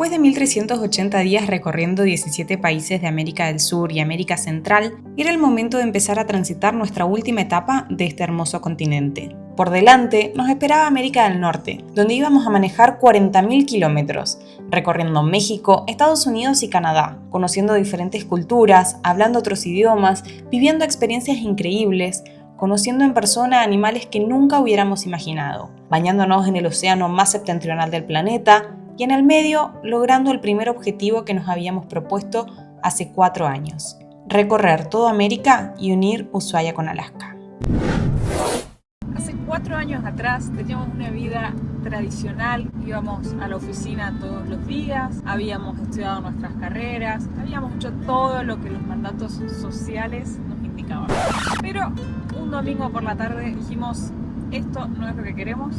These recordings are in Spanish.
Después de 1380 días recorriendo 17 países de América del Sur y América Central, era el momento de empezar a transitar nuestra última etapa de este hermoso continente. Por delante nos esperaba América del Norte, donde íbamos a manejar 40.000 kilómetros, recorriendo México, Estados Unidos y Canadá, conociendo diferentes culturas, hablando otros idiomas, viviendo experiencias increíbles, conociendo en persona animales que nunca hubiéramos imaginado, bañándonos en el océano más septentrional del planeta y en el medio logrando el primer objetivo que nos habíamos propuesto hace 4 años, recorrer toda América y unir Ushuaia con Alaska. Hace 4 años atrás teníamos una vida tradicional, íbamos a la oficina todos los días, habíamos estudiado nuestras carreras, habíamos hecho todo lo que los mandatos sociales nos indicaban. Pero un domingo por la tarde dijimos, esto no es lo que queremos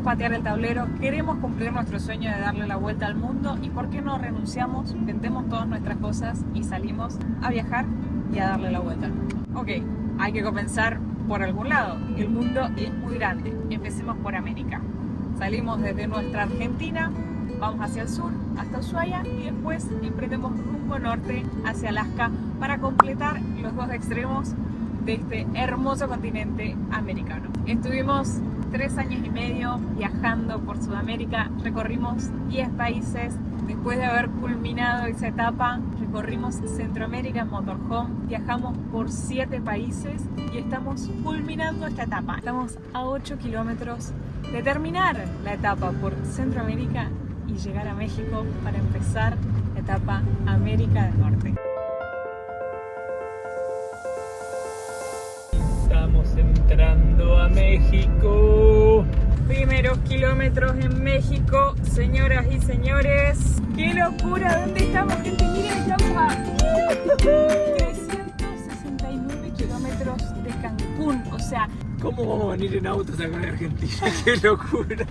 patear el tablero, queremos cumplir nuestro sueño de darle la vuelta al mundo y ¿por qué no renunciamos, vendemos todas nuestras cosas y salimos a viajar y a darle la vuelta al mundo? Ok, hay que comenzar por algún lado, el mundo es muy grande, empecemos por América. Salimos desde nuestra Argentina, vamos hacia el sur, hasta Ushuaia y después emprendemos rumbo norte hacia Alaska para completar los dos extremos de este hermoso continente americano. Estuvimos 3 años y medio viajando por Sudamérica, recorrimos 10 países. Después de haber culminado esa etapa, recorrimos Centroamérica en motorhome, viajamos por 7 países y estamos culminando esta etapa. Estamos a 8 kilómetros de terminar la etapa por Centroamérica y llegar a México para empezar la etapa América del Norte. Estamos entrando a México. Primeros kilómetros en México, señoras y señores. ¡Qué locura! ¿Dónde estamos, gente? Miren, estamos a 369 kilómetros de Cancún. O sea, ¿cómo vamos a venir en autos acá de Argentina? ¡Qué locura!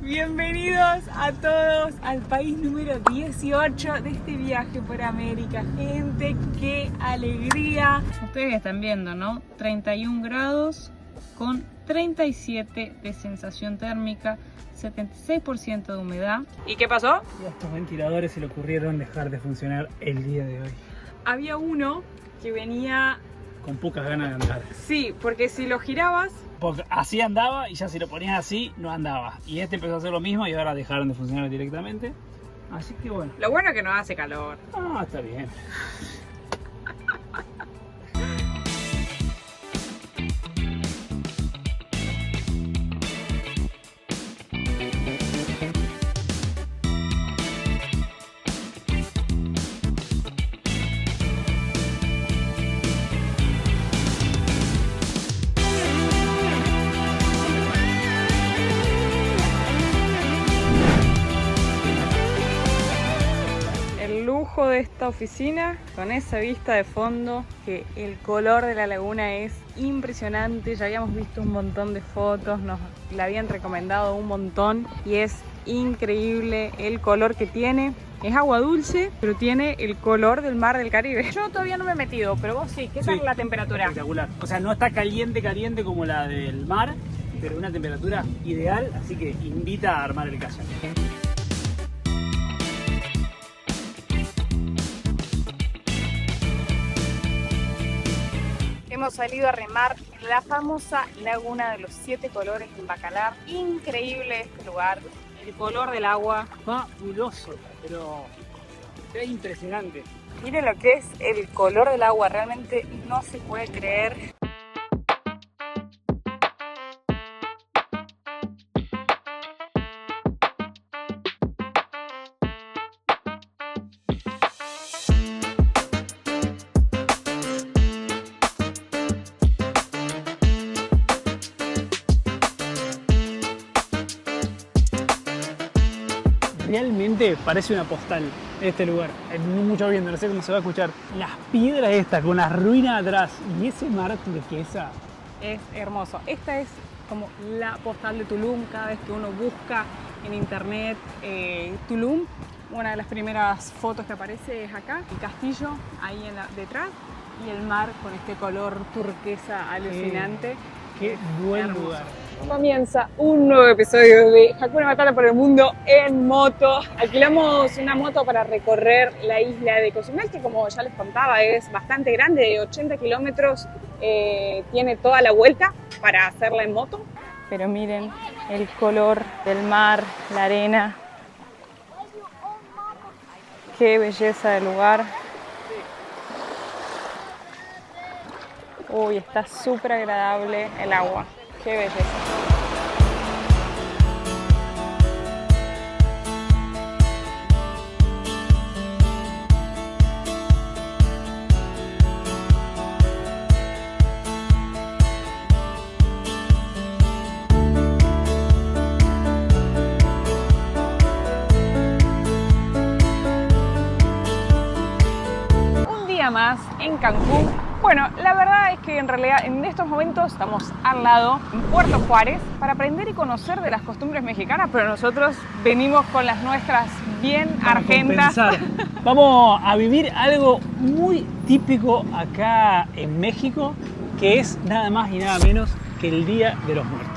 bienvenidos a todos al país número 18 de este viaje por América. Gente, qué alegría. Ustedes están viendo, ¿no? 31 grados con 37 de sensación térmica, 76% de humedad. ¿Y qué pasó? Y a estos ventiladores se le ocurrieron dejar de funcionar el día de hoy. Había uno que venía con pocas ganas de andar. Sí, porque si lo girabas... Porque así andaba y ya si lo ponías así, no andaba. Y este empezó a hacer lo mismo y ahora dejaron de funcionar directamente. Así que bueno. Lo bueno es que no hace calor. Ah, está bien. De esta oficina con esa vista de fondo, que el color de la laguna es impresionante. Ya habíamos visto un montón de fotos, nos la habían recomendado un montón y es increíble el color que tiene. Es agua dulce, pero tiene el color del mar del Caribe. Yo todavía no me he metido, pero vos sí. ¿Qué tal la temperatura? Espectacular. O sea, no está caliente como la del mar, pero una temperatura ideal, así que invita a armar el kayak. Hemos salido a remar en la famosa Laguna de los 7 colores en Bacalar. Increíble este lugar, el color del agua. Fabuloso, pero es impresionante. Miren lo que es el color del agua, realmente no se puede creer. Realmente parece una postal este lugar. Hay mucho viento, no sé cómo se va a escuchar. Las piedras estas con las ruinas atrás y ese mar turquesa. Es hermoso. Esta es como la postal de Tulum. Cada vez que uno busca en internet Tulum, una de las primeras fotos que aparece es acá. El castillo ahí detrás y el mar con este color turquesa alucinante. Qué buen lugar. Comienza un nuevo episodio de Hakuna Matata por el mundo en moto. Alquilamos una moto para recorrer la isla de Cozumel, que como ya les contaba es bastante grande, de 80 kilómetros. Tiene toda la vuelta para hacerla en moto. Pero miren el color del mar, la arena. Qué belleza de lugar. Uy, está súper agradable el agua. Qué belleza. Un día más en Cancún. Bueno, la verdad es que en realidad en estos momentos estamos al lado, en Puerto Juárez, para aprender y conocer de las costumbres mexicanas, pero nosotros venimos con las nuestras bien argentas. Vamos a vivir algo muy típico acá en México, que es nada más y nada menos que el Día de los Muertos.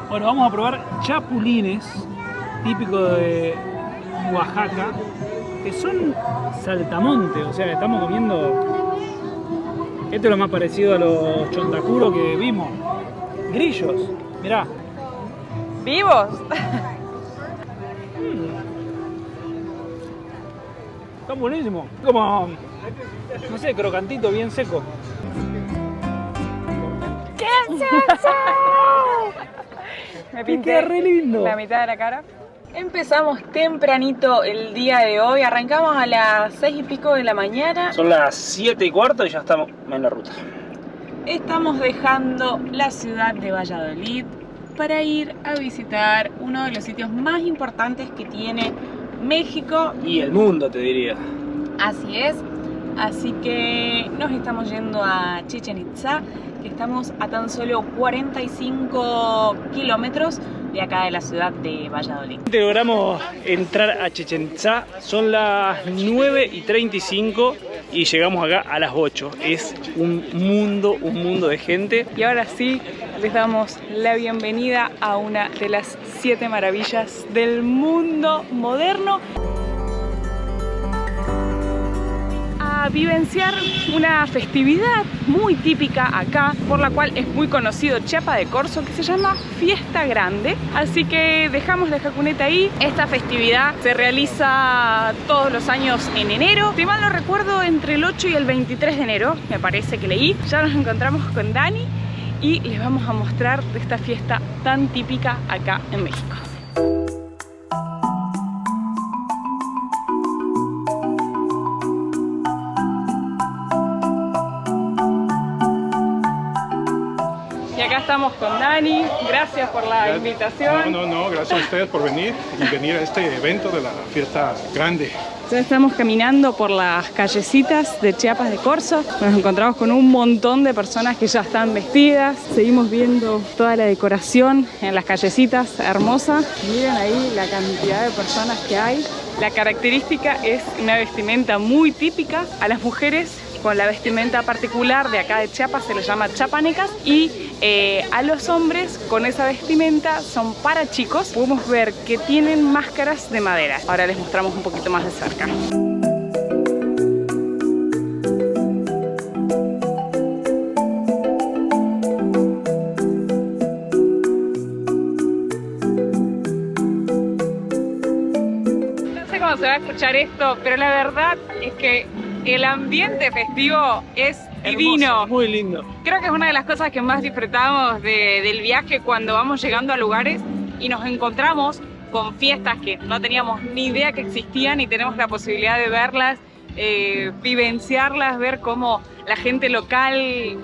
Bueno, vamos a probar chapulines, típicos de Oaxaca, que son saltamontes, o sea, estamos comiendo... Esto es lo más parecido a los chontacuros que vimos. Grillos, mirá. ¿Vivos? Están buenísimos. Como, no sé, crocantito, bien seco. ¡Qué sensación! Me pinté re lindo. la mitad de la cara. Empezamos tempranito el día de hoy. Arrancamos a las 6 y pico de la mañana. Son las 7:15 y ya estamos en la ruta. Estamos dejando la ciudad de Valladolid para ir a visitar uno de los sitios más importantes que tiene México. Y el mundo, te diría. Así es. Así que nos estamos yendo a Chichén Itzá, que estamos a tan solo 45 kilómetros de acá de la ciudad de Valladolid. Logramos entrar a Chichén Itzá, son las 9:35 y llegamos acá a las 8. Es un mundo de gente. Y ahora sí, les damos la bienvenida a una de las 7 maravillas del mundo moderno. A vivenciar una festividad muy típica acá, por la cual es muy conocido Chiapa de Corzo, que se llama Fiesta Grande. Así que dejamos la jacuneta ahí. Esta festividad se realiza todos los años en enero. Si mal no recuerdo, entre el 8 y el 23 de enero, me parece que leí. Ya nos encontramos con Dani y les vamos a mostrar de esta fiesta tan típica acá en México. Estamos con Dani, gracias por la invitación. No, gracias a ustedes por venir a este evento de la Fiesta Grande. Ya estamos caminando por las callecitas de Chiapas de Corzo. Nos encontramos con un montón de personas que ya están vestidas. Seguimos viendo toda la decoración en las callecitas, hermosa. Miren ahí la cantidad de personas que hay. La característica es una vestimenta muy típica. A las mujeres con la vestimenta particular de acá de Chiapas se les llama chapanecas, y a los hombres con esa vestimenta son para chicos. Podemos ver que tienen máscaras de madera. Ahora les mostramos un poquito más de cerca. No sé cómo se va a escuchar esto, pero la verdad es que el ambiente festivo es divino. Hermoso, muy lindo. Creo que es una de las cosas que más disfrutamos del viaje, cuando vamos llegando a lugares y nos encontramos con fiestas que no teníamos ni idea que existían y tenemos la posibilidad de verlas, vivenciarlas, ver cómo la gente local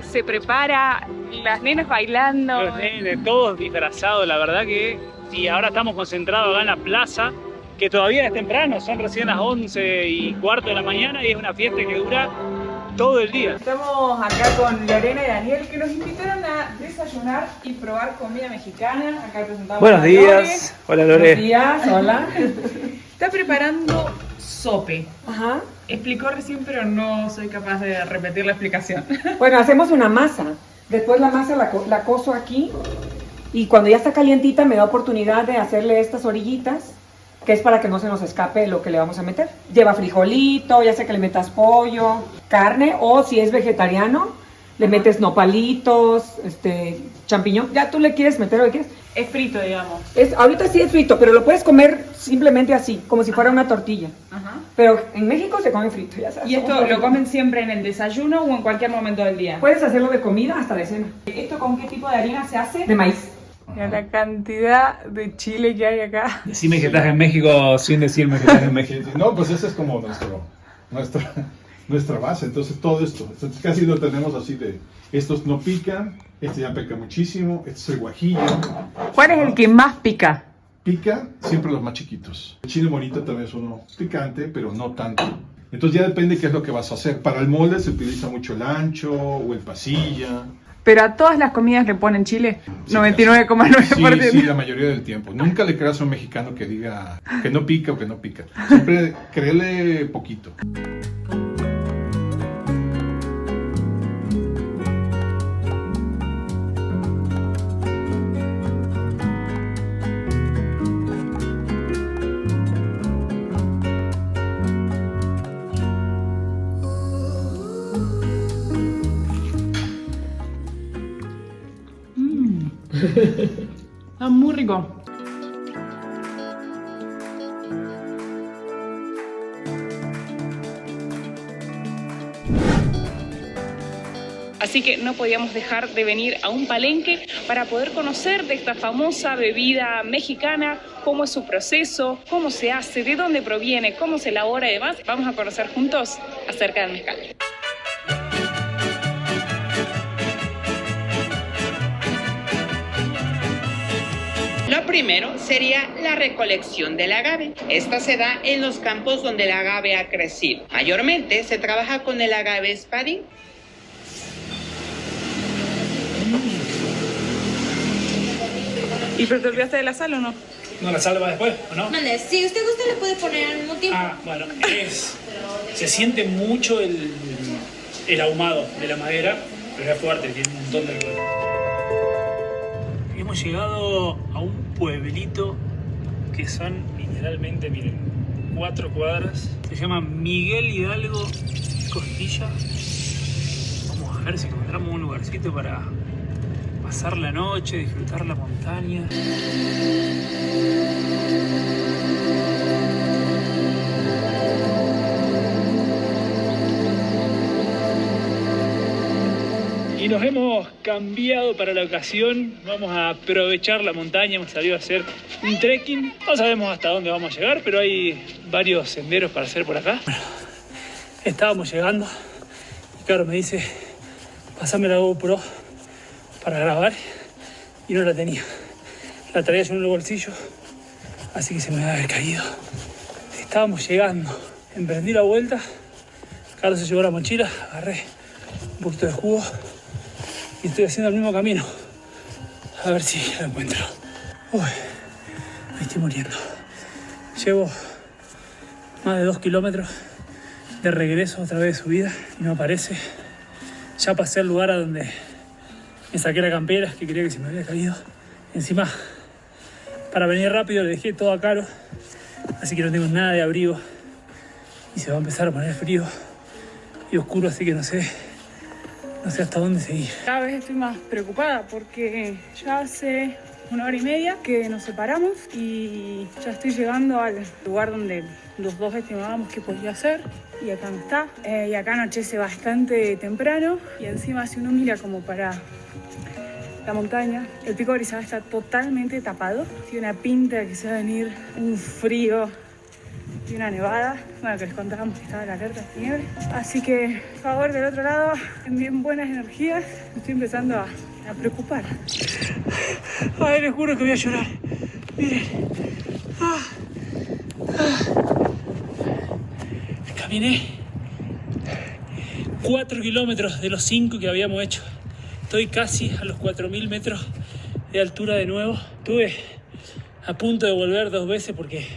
se prepara, las nenas bailando. Los nenes, todos disfrazados, la verdad que... Y ahora estamos concentrados acá en la plaza, que todavía es temprano, son recién las 11:15 de la mañana y es una fiesta que dura todo el día. Estamos acá con Lorena y Daniel que nos invitaron a desayunar y probar comida mexicana. Acá presentamos Buenos a días. Hola Lore. Buenos días, hola. Está preparando sope. Ajá. Explicó recién, pero no soy capaz de repetir la explicación. Bueno, hacemos una masa. Después la masa la coso aquí. Y cuando ya está calientita me da oportunidad de hacerle estas orillitas, que es para que no se nos escape lo que le vamos a meter. Lleva frijolito, ya sea que le metas pollo, carne, o si es vegetariano, le metes nopalitos, champiñón. Ya tú le quieres meter lo que quieres. Es frito, digamos. Ahorita sí es frito, pero lo puedes comer simplemente así, como si fuera una tortilla. Ajá. Pero en México se come frito, ya sabes. ¿Y esto lo comen siempre en el desayuno o en cualquier momento del día? Puedes hacerlo de comida hasta de cena. ¿Esto con qué tipo de harina se hace? De maíz. Mira la cantidad de chile que hay acá. Decime que estás en México sin decirme que estás en México. No, pues ese es como nuestra base. Entonces todo esto, casi lo tenemos así de, estos no pican, este ya pica muchísimo, este es el guajillo. ¿Cuál es el que más pica? Pica siempre los más chiquitos. El chile morita también es uno picante, pero no tanto. Entonces ya depende qué es lo que vas a hacer. Para el molde se utiliza mucho el ancho o el pasilla. Pero a todas las comidas le ponen chile. Sí, 99,9%. Sí, la mayoría del tiempo. Nunca le creas a un mexicano que diga que no pica o que no pica. Siempre créele poquito. Está muy rico. Así que no podíamos dejar de venir a un palenque para poder conocer de esta famosa bebida mexicana, cómo es su proceso, cómo se hace, de dónde proviene, cómo se elabora y demás. Vamos a conocer juntos acerca del mezcal. Lo primero sería la recolección del agave. Esta se da en los campos donde el agave ha crecido. Mayormente se trabaja con el agave espadín. ¿Y pero te olvidaste de la sal o no? ¿No la salva después o no? Mande, si usted gusta le puede poner al mismo tiempo. Ah, bueno, se siente mucho el ahumado de la madera, pero es fuerte, tiene un montón de alcohol. Hemos llegado a un pueblito que son literalmente, miren, 4 cuadras. Se llama Miguel Hidalgo Costilla. Vamos a ver si encontramos un lugarcito para pasar la noche, disfrutar la montaña. Y nos hemos cambiado para la ocasión. Vamos a aprovechar la montaña. Hemos salido a hacer un trekking. No sabemos hasta dónde vamos a llegar, pero hay varios senderos para hacer por acá. Bueno, estábamos llegando y Caro me dice, pásame la GoPro para grabar, y no la tenía. La traía yo en el bolsillo, así que se me debe haber caído. Estábamos llegando, emprendí la vuelta, Carlos se llevó la mochila, agarré un poquito de jugo y estoy haciendo el mismo camino. A ver si lo encuentro. Uy, me estoy muriendo. Llevo más de 2 kilómetros de regreso otra vez de subida y no aparece. Ya pasé al lugar a donde me saqué la campera, que creía que se me había caído. Encima, para venir rápido le dejé todo a Caro, así que no tengo nada de abrigo. Y se va a empezar a poner frío y oscuro, así que no sé hasta dónde seguir. Cada vez estoy más preocupada porque ya hace 1 hora y media que nos separamos y ya estoy llegando al lugar donde los dos estimábamos que podía ser y acá no está. Y acá anochece bastante temprano y encima si uno mira como para la montaña, el pico de Orizaba está totalmente tapado. Tiene una pinta que se va a venir un frío y una nevada. Bueno, que les contábamos que estaba la alerta de nieve. Así que, por favor, del otro lado, envíen buenas energías. Me estoy empezando a preocupar. Ay, les juro que voy a llorar. Miren. 4 kilómetros de los 5 que habíamos hecho. Estoy casi a los 4000 metros de altura de nuevo. Estuve a punto de volver 2 veces porque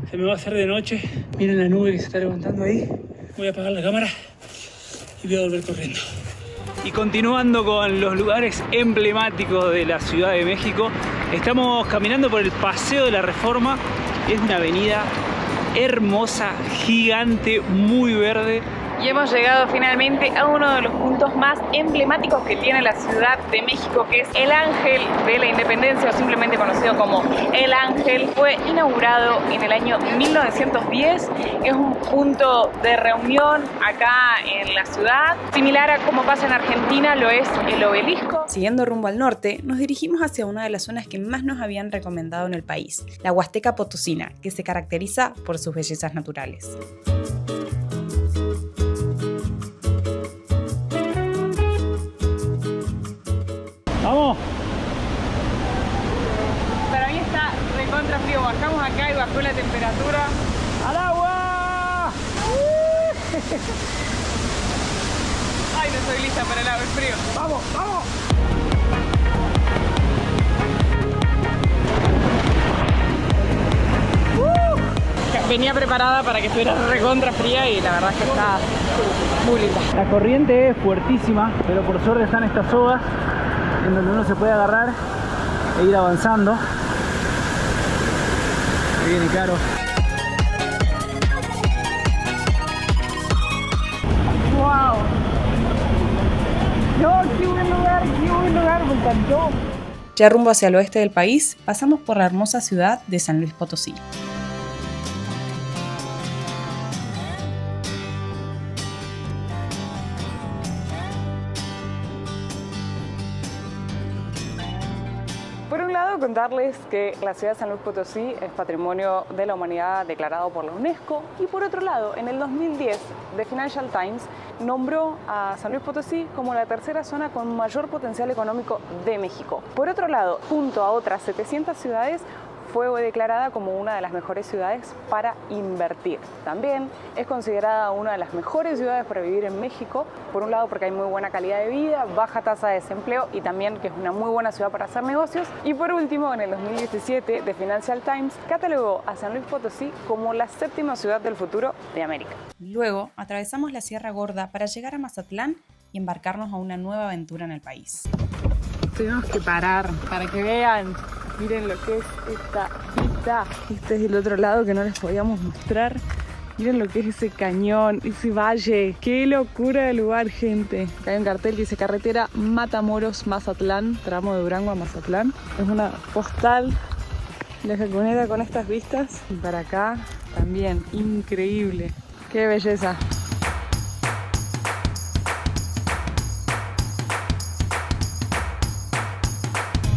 se me va a hacer de noche. Miren la nube que se está levantando ahí. Voy a apagar la cámara y voy a volver corriendo. Y continuando con los lugares emblemáticos de la Ciudad de México, estamos caminando por el Paseo de la Reforma. Es una avenida hermosa, gigante, muy verde. Y hemos llegado finalmente a uno de los puntos más emblemáticos que tiene la Ciudad de México, que es el Ángel de la Independencia, o simplemente conocido como El Ángel. Fue inaugurado en el año 1910. Es un punto de reunión acá en la ciudad. Similar a como pasa en Argentina, lo es el Obelisco. Siguiendo rumbo al norte, nos dirigimos hacia una de las zonas que más nos habían recomendado en el país, la Huasteca Potosina, que se caracteriza por sus bellezas naturales. ¡Vamos! Para mí está recontra frío. Bajamos acá y bajó la temperatura. ¡Al agua! Ay, no estoy lista para el agua, es frío. ¡Vamos, vamos! Venía preparada para que estuviera recontra fría y la verdad es que está muy linda. La corriente es fuertísima, pero por suerte están estas sogas en donde uno se puede agarrar e ir avanzando. Ahí viene Caro. ¡Wow! No, qué buen lugar, me encantó. Ya rumbo hacia el oeste del país, pasamos por la hermosa ciudad de San Luis Potosí. Por un lado, contarles que la ciudad de San Luis Potosí es Patrimonio de la Humanidad declarado por la UNESCO, y por otro lado, en el 2010, The Financial Times nombró a San Luis Potosí como la tercera zona con mayor potencial económico de México. Por otro lado, junto a otras 700 ciudades, fue declarada como una de las mejores ciudades para invertir. También es considerada una de las mejores ciudades para vivir en México, por un lado porque hay muy buena calidad de vida, baja tasa de desempleo y también que es una muy buena ciudad para hacer negocios. Y por último, en el 2017, The Financial Times catalogó a San Luis Potosí como la 7ª ciudad del futuro de América. Luego, atravesamos la Sierra Gorda para llegar a Mazatlán y embarcarnos a una nueva aventura en el país. Tuvimos que parar para que vean. Miren lo que es esta vista. Este es el otro lado que no les podíamos mostrar. Miren lo que es ese cañón, ese valle. ¡Qué locura de lugar, gente! Acá hay un cartel que dice carretera Matamoros-Mazatlán, tramo de Durango a Mazatlán. Es una postal de Jaconera con estas vistas. Y para acá también, increíble. ¡Qué belleza!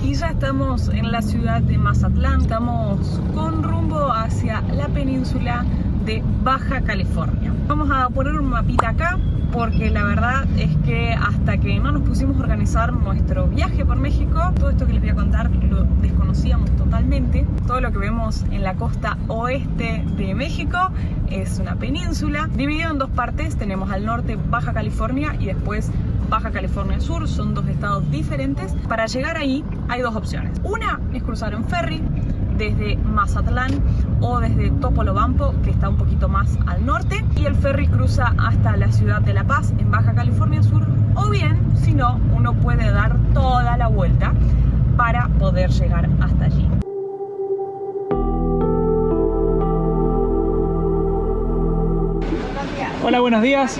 Y ya estamos en la ciudad de Mazatlán, estamos con rumbo hacia la península de Baja California. Vamos a poner un mapita acá porque la verdad es que hasta que no nos pusimos a organizar nuestro viaje por México, todo esto que les voy a contar lo desconocíamos totalmente. Todo lo que vemos en la costa oeste de México es una península dividida en 2 partes. Tenemos al norte Baja California y después Baja California Sur, son 2 estados diferentes. Para llegar ahí hay 2 opciones. Una es cruzar en ferry desde Mazatlán o desde Topolobampo, que está un poquito más al norte, y el ferry cruza hasta la ciudad de La Paz en Baja California Sur, o bien, si no, uno puede dar toda la vuelta para poder llegar hasta allí. Hola, buenos días.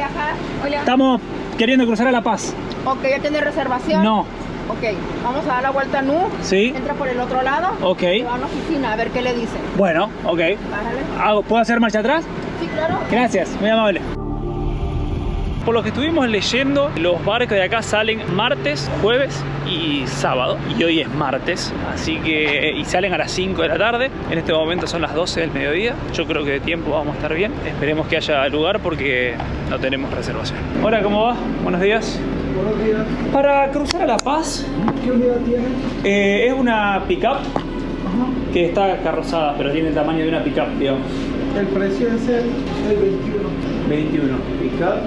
Hola. Estamos queriendo cruzar a La Paz. Ok, ¿ya tiene reservación? No. Ok, vamos a dar la vuelta a NU. Sí. Entra por el otro lado. Ok. Y va a la oficina a ver qué le dicen. Bueno, ok. Bájale. ¿Puedo hacer marcha atrás? Sí, claro. Gracias, muy amable. Por lo que estuvimos leyendo, los barcos de acá salen martes, jueves y sábado. Y hoy es martes, así que... y salen a las 5 de la tarde. En este momento son las 12 del mediodía. Yo creo que de tiempo vamos a estar bien. Esperemos que haya lugar porque no tenemos reservación. Hola, ¿cómo va? Buenos días. Buenos días. Para cruzar a La Paz... ¿Qué unidad tiene? es una pick-up que está carrozada, pero tiene el tamaño de una pick-up, digamos. El precio es el 21. 21. Pick-up.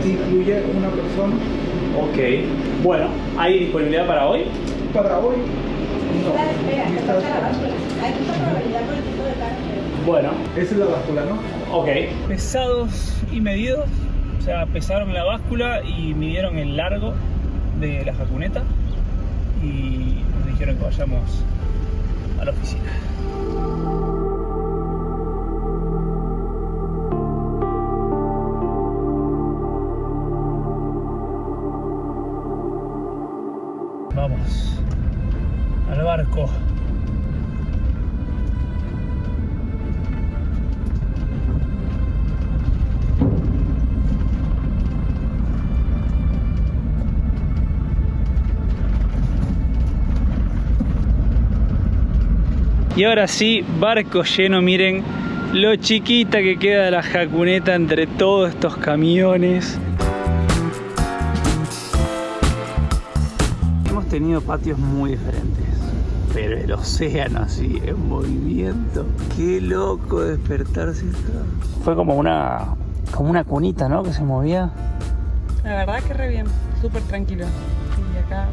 Sí, incluye una persona. Ok. Bueno, ¿hay disponibilidad para hoy? Para hoy, no. Bueno. Esa es la báscula, ¿no? Ok. Pesados y medidos. O sea, pesaron la báscula y midieron el largo de la jacuneta. Y nos dijeron que vayamos a la oficina. Vamos al barco. Y ahora sí, barco lleno, miren lo chiquita que queda la jacuneta entre todos estos camiones. Hemos tenido patios muy diferentes, pero el océano así en movimiento, qué loco despertarse acá. Fue como una cunita, ¿no? Que se movía. La verdad que re bien, súper tranquilo. Y acá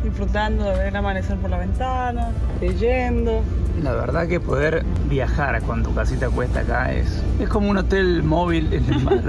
disfrutando de ver el amanecer por la ventana, leyendo. La verdad que poder viajar con tu casita cuesta acá es como un hotel móvil en el mar.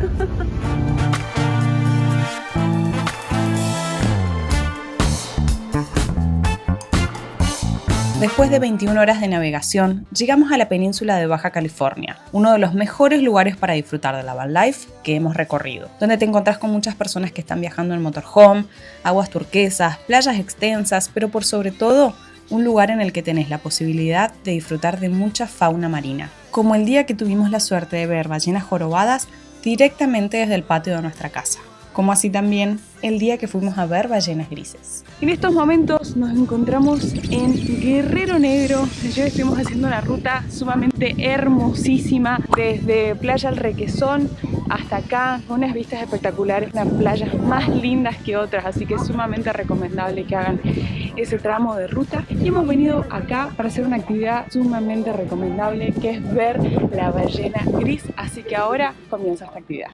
Después de 21 horas de navegación, llegamos a la península de Baja California, uno de los mejores lugares para disfrutar de la van life que hemos recorrido, donde te encontrás con muchas personas que están viajando en motorhome, aguas turquesas, playas extensas, pero por sobre todo, un lugar en el que tenés la posibilidad de disfrutar de mucha fauna marina, como el día que tuvimos la suerte de ver ballenas jorobadas directamente desde el patio de nuestra casa, como así también el día que fuimos a ver ballenas grises. En estos momentos nos encontramos en Guerrero Negro. Ayer estuvimos haciendo una ruta sumamente hermosísima desde Playa El Requesón hasta acá, con unas vistas espectaculares, unas playas más lindas que otras, así que es sumamente recomendable que hagan ese tramo de ruta. Y hemos venido acá para hacer una actividad sumamente recomendable, que es ver la ballena gris, así que ahora comienza esta actividad.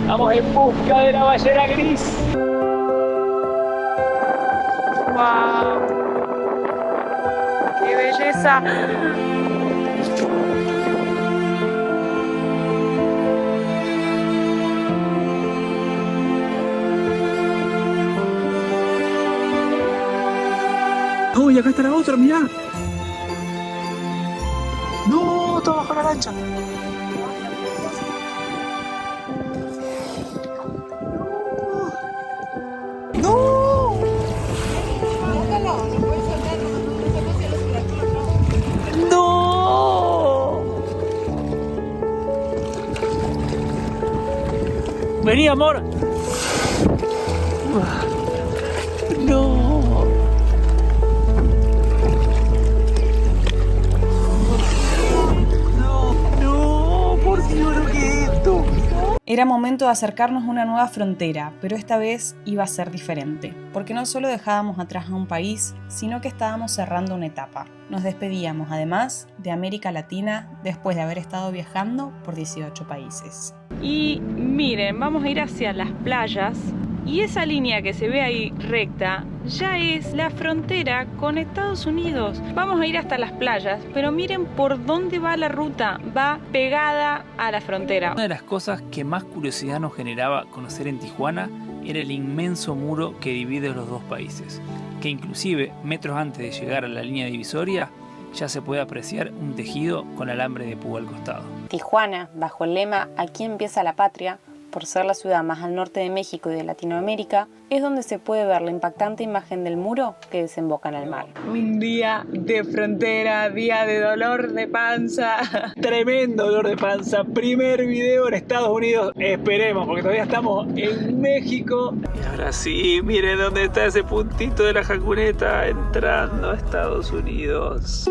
Vamos en busca de la ballena gris. ¡Wow! ¡Qué belleza! ¡Oh, y acá está la otra, mirá! ¡No! Está bajo la lancha. Vení, amor. No. No, por Dios, lo que es esto. Era momento de acercarnos a una nueva frontera, pero esta vez iba a ser diferente, porque no solo dejábamos atrás a un país, sino que estábamos cerrando una etapa. Nos despedíamos además de América Latina después de haber estado viajando por 18 países. Y miren, vamos a ir hacia las playas y esa línea que se ve ahí recta ya es la frontera con Estados Unidos. Vamos a ir hasta las playas, pero miren por dónde va la ruta, va pegada a la frontera. Una de las cosas que más curiosidad nos generaba conocer en Tijuana era el inmenso muro que divide los dos países, que inclusive metros antes de llegar a la línea divisoria ya se puede apreciar un tejido con alambre de púa al costado. Tijuana, bajo el lema "Aquí empieza la patria", por ser la ciudad más al norte de México y de Latinoamérica, es donde se puede ver la impactante imagen del muro que desemboca en el mar. Un día de frontera, día de dolor de panza. Tremendo dolor de panza, primer video en Estados Unidos, esperemos, porque todavía estamos en México. Y ahora sí, miren dónde está ese puntito de la jacuneta entrando a Estados Unidos.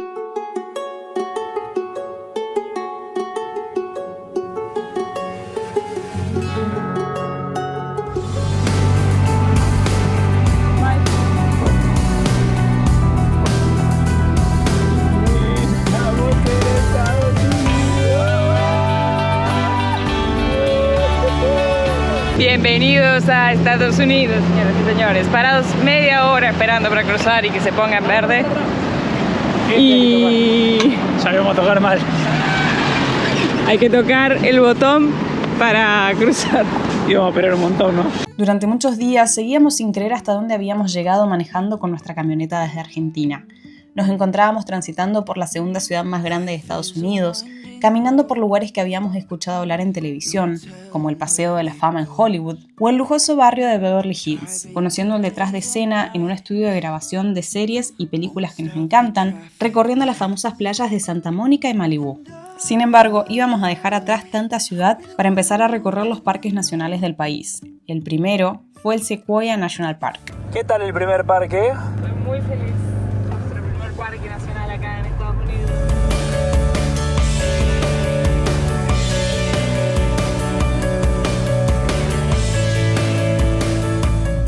Bienvenidos a Estados Unidos, señoras y señores. Parados media hora esperando para cruzar y que se ponga en verde. Y ya le vamos a tocar mal. hay que tocar el botón para cruzar. Y vamos a esperar un montón, ¿no? Durante muchos días seguíamos sin creer hasta dónde habíamos llegado manejando con nuestra camioneta desde Argentina. Nos encontrábamos transitando por la segunda ciudad más grande de Estados Unidos, caminando por lugares que habíamos escuchado hablar en televisión, como el Paseo de la Fama en Hollywood, o el lujoso barrio de Beverly Hills, conociendo el detrás de escena en un estudio de grabación de series y películas que nos encantan, recorriendo las famosas playas de Santa Mónica y Malibú. Sin embargo, íbamos a dejar atrás tanta ciudad para empezar a recorrer los parques nacionales del país. El primero fue el Sequoia National Park. ¿Qué tal el primer parque? Estoy muy feliz. Nuestro primer parque nacional acá en Estados Unidos.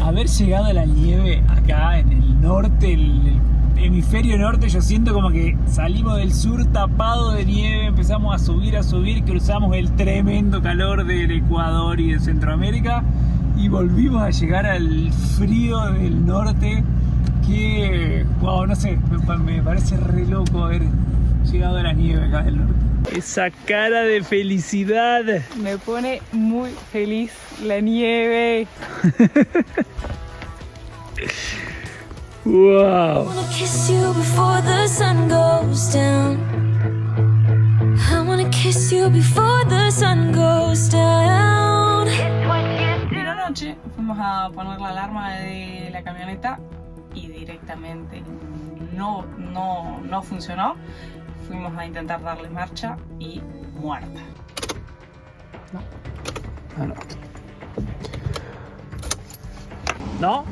Haber llegado a la nieve acá en el norte, el hemisferio norte, yo siento como que salimos del sur tapado de nieve, empezamos a subir, cruzamos el tremendo calor del Ecuador y de Centroamérica y volvimos a llegar al frío del norte que, wow, no sé, me parece re loco haber llegado a la nieve acá del norte. Esa cara de felicidad. Me pone muy feliz la nieve. Wow. En la noche fuimos a poner la alarma de la camioneta y directamente no funcionó. Fuimos a intentar darle marcha y muerta. ¿No?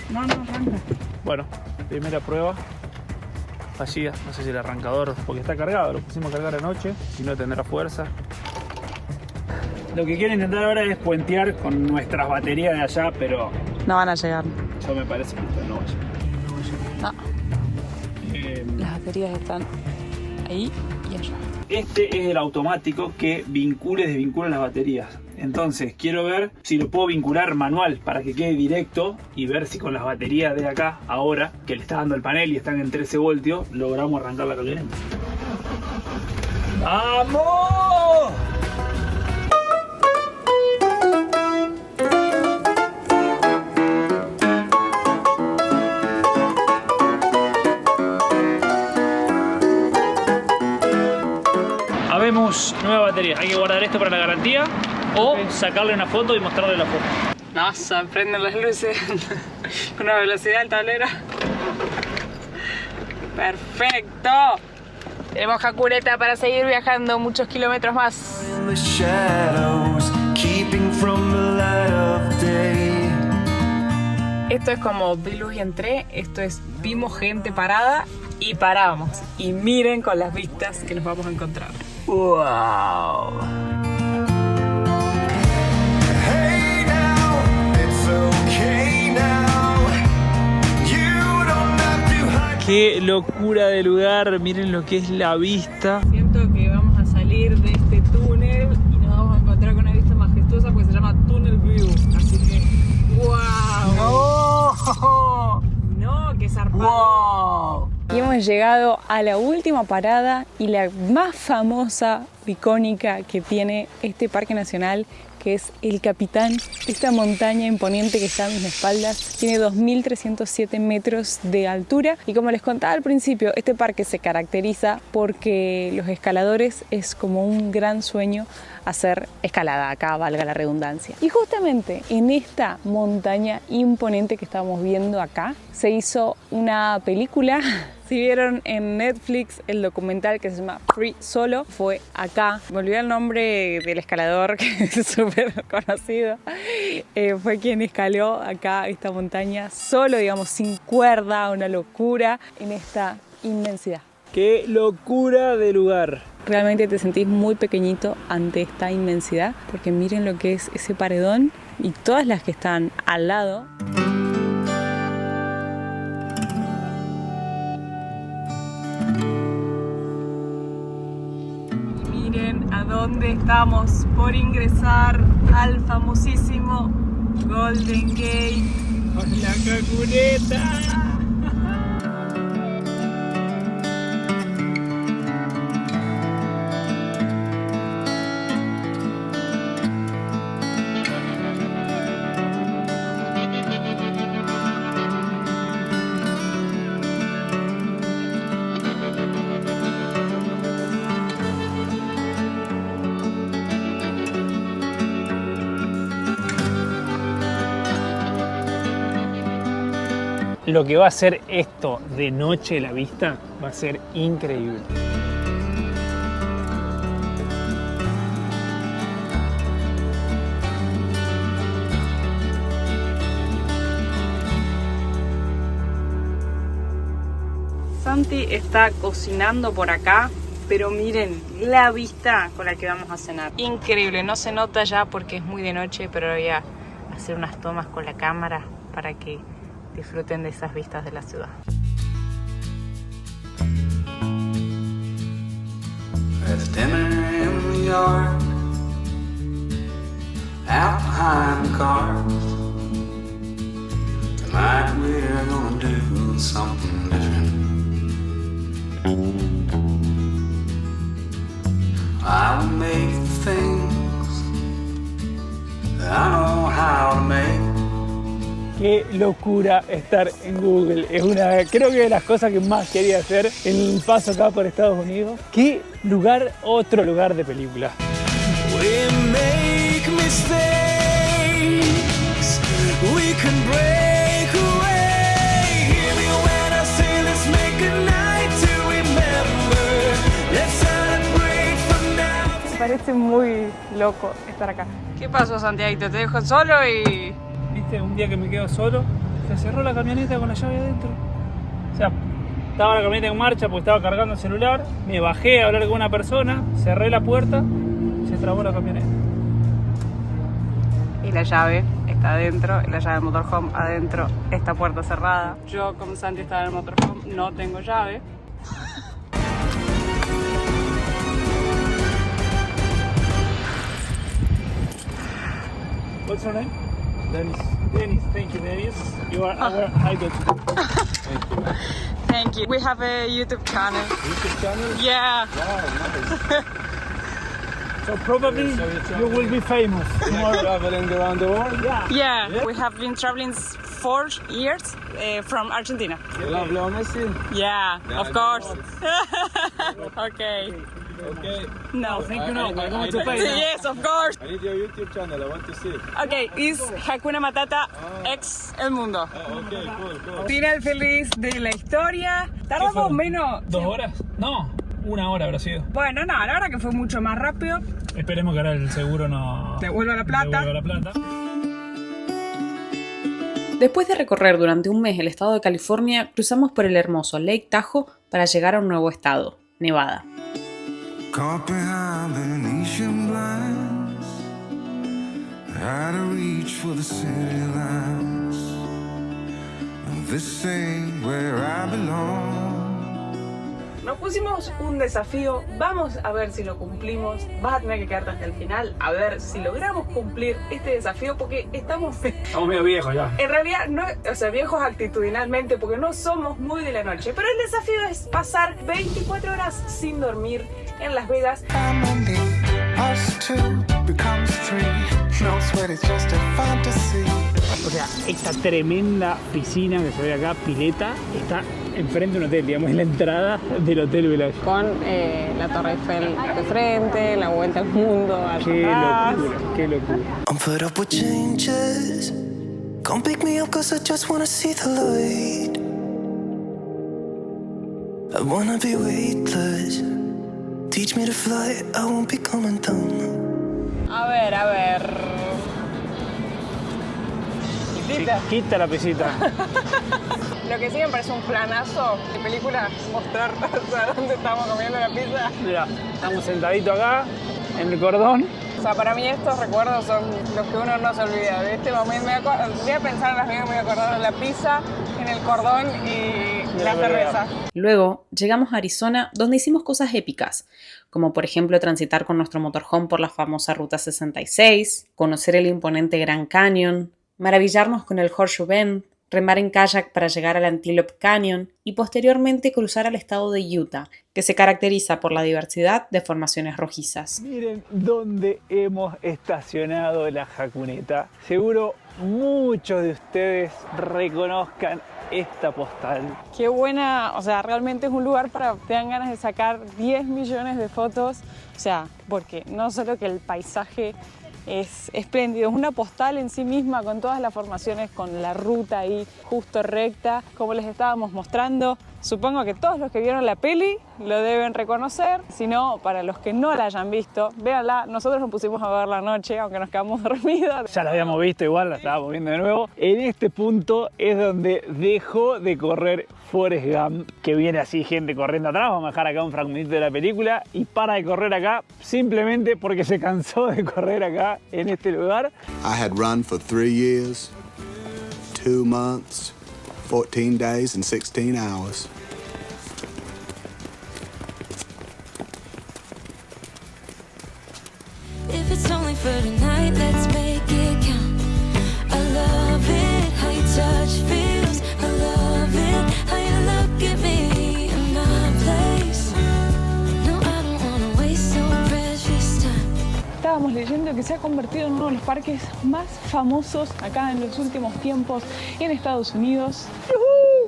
No, arranca. Bueno, primera prueba fallida. No sé si el arrancador, porque está cargado, lo pusimos a cargar anoche, si no tendrá fuerza. Lo que quiero intentar ahora es puentear con nuestras baterías de allá, pero No van a llegar. yo me parece que esto no va a llegar. No. Las baterías están ahí y allá. Este es el automático que vincula y desvincula las baterías. Entonces quiero ver si lo puedo vincular manual para que quede directo y ver si con las baterías de acá, ahora que le está dando el panel y están en 13 voltios, logramos arrancar la camioneta. ¡Vamos! Habemos nueva batería. Hay que guardar esto para la garantía o sacarle una foto y mostrarle la foto. No, se prenden las luces con una velocidad del tablero. ¡Perfecto! Tenemos jacureta para seguir viajando muchos kilómetros más. Esto es como vi luz y entré. Esto es vimos gente parada y paramos. Y miren con las vistas que nos vamos a encontrar. ¡Wow! ¡Qué locura de lugar! Miren lo que es la vista. Siento que vamos a salir de este túnel y nos vamos a encontrar con una vista majestuosa porque se llama Tunnel View. Así que, ¡wow! ¡No! ¡Qué zarpado! ¡Wow! Y hemos llegado a la última parada y la más famosa, icónica que tiene este parque nacional, que es el Capitán. Esta montaña imponente que está a mis espaldas tiene 2.307 metros de altura y como les contaba al principio, este parque se caracteriza porque los escaladores es como un gran sueño hacer escalada, acá valga la redundancia. Y justamente en esta montaña imponente que estamos viendo acá se hizo una película. Si vieron en Netflix el documental que se llama Free Solo, fue acá. Me olvidé el nombre del escalador, que es súper conocido. Fue quien escaló acá esta montaña solo, digamos, sin cuerda, una locura en esta inmensidad. ¡Qué locura de lugar! Realmente te sentís muy pequeñito ante esta inmensidad, porque miren lo que es ese paredón y todas las que están al lado. Miren a dónde estamos por ingresar al famosísimo Golden Gate. ¡La cacuneta! Lo que va a hacer esto de noche, la vista, va a ser increíble. Santi está cocinando por acá, pero miren la vista con la que vamos a cenar. Increíble, no se nota ya porque es muy de noche, pero voy a hacer unas tomas con la cámara para que disfruten de esas vistas de la ciudad. There's dinner in the yard, out behind the cars. Tonight we're gonna do something different. I will make the things that I know how to make. Qué locura estar en Google. Es creo que de las cosas que más quería hacer en el paso acá por Estados Unidos. Qué lugar, otro lugar de película. We make mistakes, we can break away. Hear me when I say let's make a night to remember. Let's celebrate for now. Me parece muy loco estar acá. ¿Qué pasó, Santiago? Te dejo solo y... ¿Viste? Un día que me quedo solo, se cerró la camioneta con la llave adentro. O sea, estaba la camioneta en marcha porque estaba cargando el celular. Me bajé a hablar con una persona, cerré la puerta, se trabó la camioneta. Y la llave está adentro, la llave del motorhome adentro, esta puerta cerrada. Yo, como Santi estaba en el motorhome, no tengo llave. What's your name? Dennis. Dennis, thank you, Dennis. You are our idol. Thank you. Thank you. We have a YouTube channel. YouTube channel? Yeah. Wow, nice. So probably you will be famous. More traveling around the world? Yeah. We have been traveling 4 years from Argentina. You love Leo Messi? Yeah, of course. Okay. Okay. No. Thank you, no. We're going to pay. Yes, of course. I need your YouTube channel, I want to see it. Okay, it's Hakuna Matata X El Mundo. Okay, cool. Final feliz de la historia. Tardamos menos. 2 horas? No, 1 hora habrá sido. Bueno, no, la verdad que fue mucho más rápido. Esperemos que ahora el seguro no Devuelva la plata. devuelva la plata. Después de recorrer durante un mes el estado de California, cruzamos por el hermoso Lake Tahoe para llegar a un nuevo estado, Nevada. Caught behind Venetian blinds, out of reach for the city lights. This ain't where I belong. Nos pusimos un desafío, vamos a ver si lo cumplimos. Vas a tener que quedarte hasta el final a ver si logramos cumplir este desafío porque estamos medio viejos ya. en realidad no, o sea, viejos actitudinalmente porque no somos muy de la noche, pero el desafío es pasar 24 horas sin dormir en Las Vegas. O sea, esta tremenda piscina que se ve acá, pileta, está enfrente de un hotel, digamos, es la entrada del Hotel Village. Con la Torre Eiffel de frente, la vuelta al mundo. Qué locura, qué locura. I'm fed up with changes. Come pick me up cause I just wanna see the light. I wanna be weightless. Teach me to fly, I won't be coming down. A ver. Quita la pisita. Lo que sí me parece un planazo de película mostrar dónde estamos comiendo la pizza. Mira, estamos sentaditos acá, en el cordón. O sea, para mí estos recuerdos son los que uno no se olvida. De este momento voy a pensar en las veces que me voy a acordar de la pizza en el cordón y La cerveza. Luego llegamos a Arizona, donde hicimos cosas épicas, como por ejemplo transitar con nuestro motorhome por la famosa Ruta 66, conocer el imponente Grand Canyon, maravillarnos con el Horseshoe Bend, remar en kayak para llegar al Antelope Canyon y posteriormente cruzar al estado de Utah, que se caracteriza por la diversidad de formaciones rojizas. Miren dónde hemos estacionado la jacuneta. Seguro muchos de ustedes reconozcan esta postal. Qué buena, o sea, realmente es un lugar para que tengan ganas de sacar 10 millones de fotos. O sea, porque no solo que el paisaje es espléndido, es una postal en sí misma con todas las formaciones, con la ruta ahí justo recta, como les estábamos mostrando. Supongo que todos los que vieron la peli lo deben reconocer, si no, para los que no la hayan visto, véanla. Nosotros nos pusimos a verla anoche, aunque nos quedamos dormidos. Ya la habíamos visto, igual la estábamos viendo de nuevo. En este punto es donde dejó de correr Forrest Gump, que viene así gente corriendo atrás. Vamos a dejar acá un fragmentito de la película y para de correr acá simplemente porque se cansó de correr acá en este lugar. I had run for 3 years, 2 months, 14 days and 16 hours. If it's only for tonight, let's make it count. I love it, how your touch feels. I love it, how you look at me in my place. No, I don't wanna waste so precious time. Estábamos leyendo que se ha convertido en uno de los parques más famosos acá en los últimos tiempos en Estados Unidos.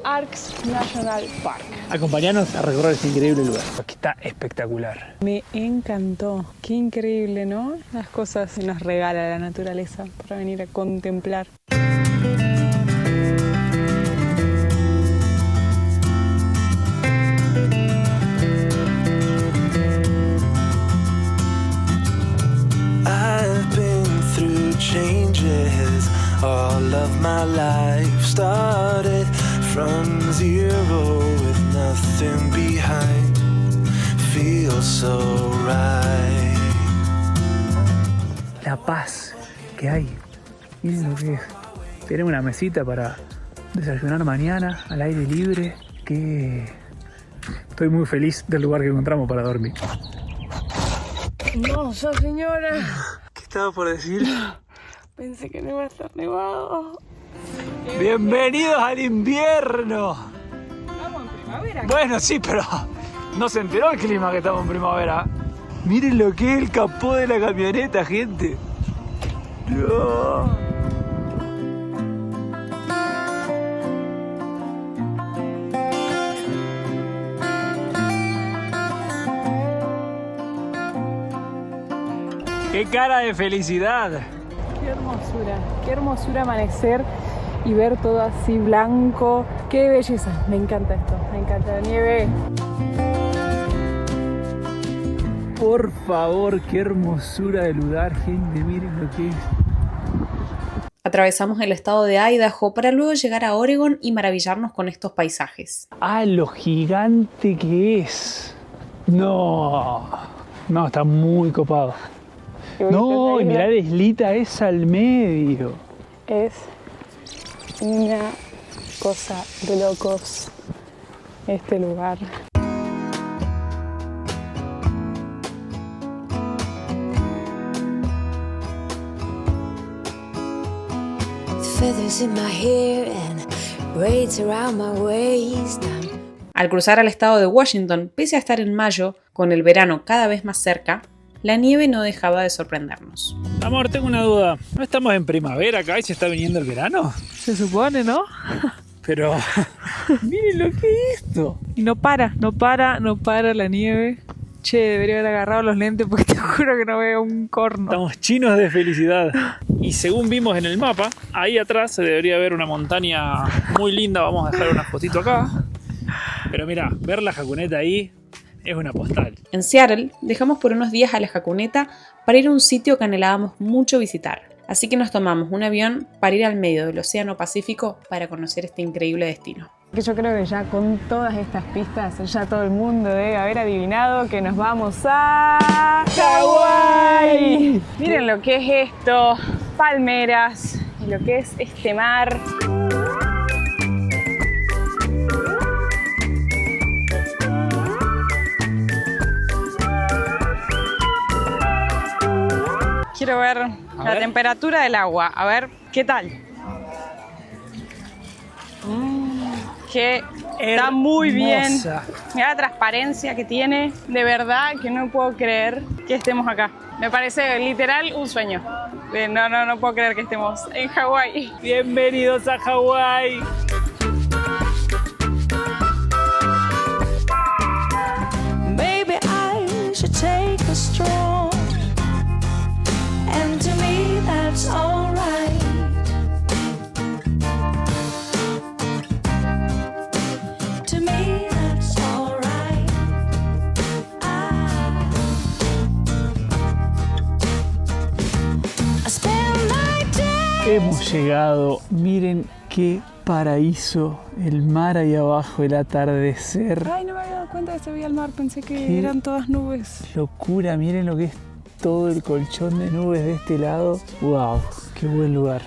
Arks National Park. Acompañanos a recorrer este increíble lugar, que está espectacular. Me encantó. Qué increíble, ¿no? Las cosas que nos regala la naturaleza para venir a contemplar. I've been through changes. All of my life started from zero with nothing behind. Feels so right. La paz que hay. Miren lo que es. Tenemos una mesita para desayunar mañana al aire libre. Que estoy muy feliz del lugar que encontramos para dormir. Hermosa señora. ¿Qué estaba por decir? Pensé que no iba a estar nevado. ¡Bienvenidos al invierno! Estamos en primavera. Bueno, sí, pero no se enteró el clima que estamos en primavera. Miren lo que es el capó de la camioneta, gente. No. ¡Qué cara de felicidad! Qué hermosura amanecer y ver todo así blanco. Qué belleza, me encanta esto, me encanta la nieve. Por favor, qué hermosura de lugar, gente, miren lo que es. Atravesamos el estado de Idaho para luego llegar a Oregon y maravillarnos con estos paisajes. ¡Ah, lo gigante que es! No, está muy copado. No, y mirá la islita esa al medio. Es una cosa de locos este lugar. Feathers in my hair and braids around my waist. Al cruzar al estado de Washington, pese a estar en mayo, con el verano cada vez más cerca, la nieve no dejaba de sorprendernos. Amor, tengo una duda. ¿No estamos en primavera acá y se está viniendo el verano? Se supone, ¿no? Pero miren lo que es esto. Y no para la nieve. Che, debería haber agarrado los lentes porque te juro que no veo un corno. Estamos chinos de felicidad. Y según vimos en el mapa, ahí atrás se debería ver una montaña muy linda. Vamos a dejar una fotito acá. Pero mira, ver la jacuneta ahí es una postal. En Seattle dejamos por unos días a la jacuneta para ir a un sitio que anhelábamos mucho visitar. Así que nos tomamos un avión para ir al medio del Océano Pacífico para conocer este increíble destino. Yo creo que ya con todas estas pistas ya todo el mundo debe haber adivinado que nos vamos a Hawái. Miren lo que es esto, palmeras y lo que es este mar. quiero ver la temperatura del agua. A ver, ¿qué tal? Que está muy bien. Mira la transparencia que tiene. De verdad que no puedo creer que estemos acá. Me parece literal un sueño. No puedo creer que estemos en Hawái. Bienvenidos a Hawái. Maybe I should take a stroll, and to me that's alright. To me that's alright. I spend my day. Hemos llegado. Miren qué paraíso. El mar ahí abajo, el atardecer. Ay, no me había dado cuenta de que se veía el mar. Pensé que Qué eran todas nubes. locura, miren lo que es todo el colchón de nubes de este lado. ¡Wow! ¡Qué buen lugar!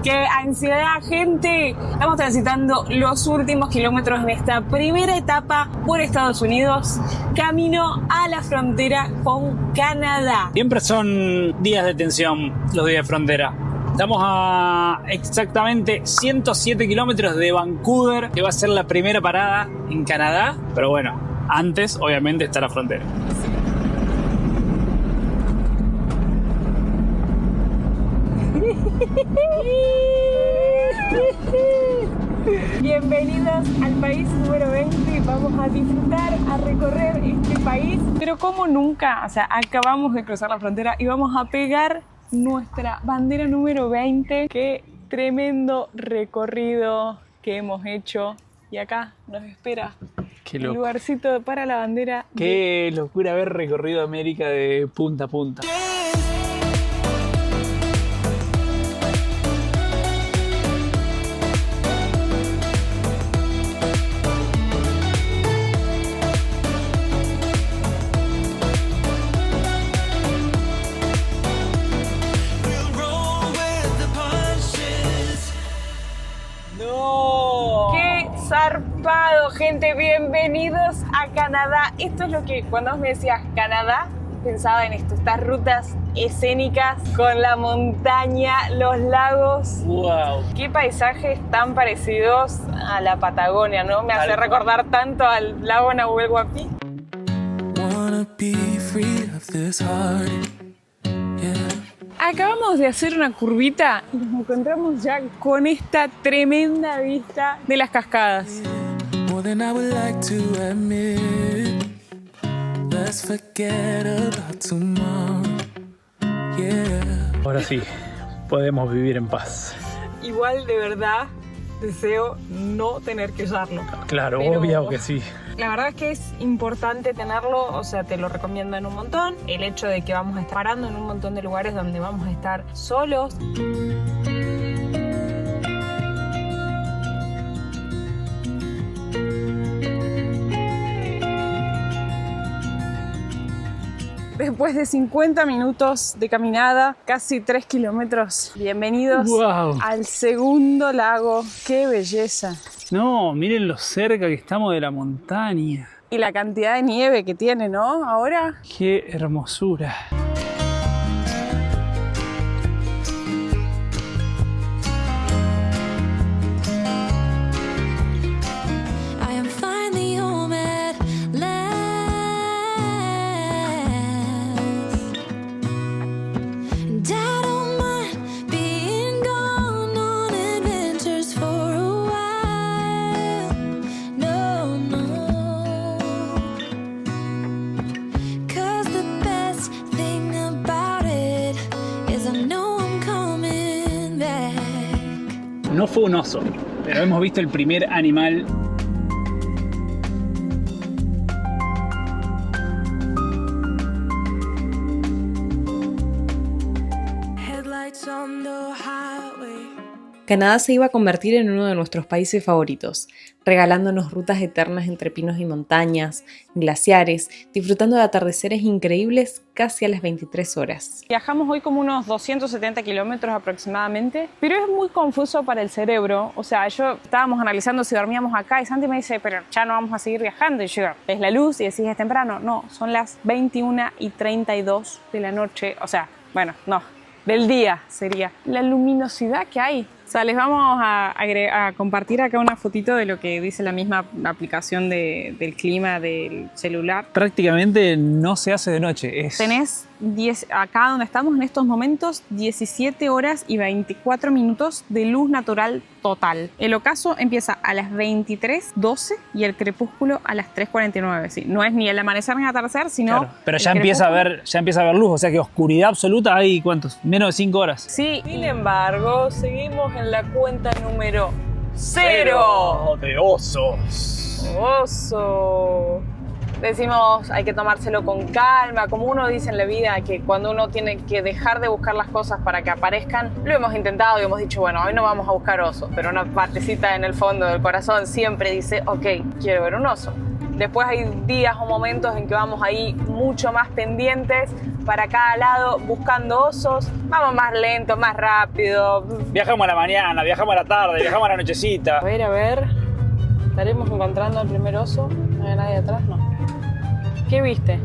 ¡Qué ansiedad, gente! Estamos transitando los últimos kilómetros en esta primera etapa por Estados Unidos, camino a la frontera con Canadá. Siempre son días de tensión los días de frontera. Estamos a exactamente 107 kilómetros de Vancouver, que va a ser la primera parada en Canadá. Pero bueno, antes obviamente está la frontera. Bienvenidos al país número 20. Vamos a disfrutar, a recorrer este país. Pero como nunca, o sea, acabamos de cruzar la frontera y vamos a pegar nuestra bandera número 20. Qué tremendo recorrido que hemos hecho. Y acá nos espera el lugarcito para la bandera. Qué locura haber recorrido América de punta a punta. Zarpado, gente, bienvenidos a Canadá. Esto es lo que cuando vos me decías Canadá, pensaba en esto, estas rutas escénicas con la montaña, los lagos. ¡Wow! Qué paisajes tan parecidos a la Patagonia, ¿no? Me hace recordar tanto al lago Nahuel Huapi. Wanna be free of this heart. Acabamos de hacer una curvita y nos encontramos ya con esta tremenda vista de las cascadas. More than I would like to admit. Let's forget about tomorrow. Yeah. Ahora sí, podemos vivir en paz. Igual, de verdad, deseo no tener que usarlo. Claro, pero obvio que sí. La verdad es que es importante tenerlo, o sea, te lo recomiendo en un montón. El hecho de que vamos a estar parando en un montón de lugares donde vamos a estar solos. Después de 50 minutos de caminada, casi 3 kilómetros, bienvenidos al segundo lago. ¡Qué belleza! No, miren lo cerca que estamos de la montaña. Y la cantidad de nieve que tiene, ¿no? Ahora. ¡Qué hermosura! No fue un oso, pero hemos visto el primer animal. Headlights on the highway, Canadá se iba a convertir en uno de nuestros países favoritos, regalándonos rutas eternas entre pinos y montañas, glaciares, disfrutando de atardeceres increíbles casi a las 23 horas. Viajamos hoy como unos 270 kilómetros aproximadamente, pero es muy confuso para el cerebro. O sea, estábamos analizando si dormíamos acá y Santi me dice, pero ya no vamos a seguir viajando. Y yo, ¿ves la luz? Y decís, es temprano. No, son las 21:32 de la noche. O sea, bueno, no, del día sería. La luminosidad que hay. O sea, les vamos a compartir acá una fotito de lo que dice la misma aplicación del clima del celular. Prácticamente no se hace de noche. Tenés acá donde estamos en estos momentos 17 horas y 24 minutos de luz natural total. El ocaso empieza a las 23:12 y el crepúsculo a las 3:49. Sí, no es ni el amanecer ni el atardecer, sino... Claro, pero ya empieza a haber luz, o sea que oscuridad absoluta hay, ¿cuántos? Menos de 5 horas. Sí, sin embargo, seguimos en la cuenta número 0 de osos. Oso. Decimos, hay que tomárselo con calma, como uno dice en la vida, que cuando uno tiene que dejar de buscar las cosas para que aparezcan, lo hemos intentado y hemos dicho, bueno, hoy no vamos a buscar oso, pero una partecita en el fondo del corazón siempre dice, ok, quiero ver un oso. Después hay días o momentos en que vamos ahí mucho más pendientes para cada lado buscando osos, vamos más lento, más rápido. Viajamos a la mañana, viajamos a la tarde, viajamos a la nochecita. A ver, estaremos encontrando al primer oso, no hay nadie atrás, no. ¿Qué viste?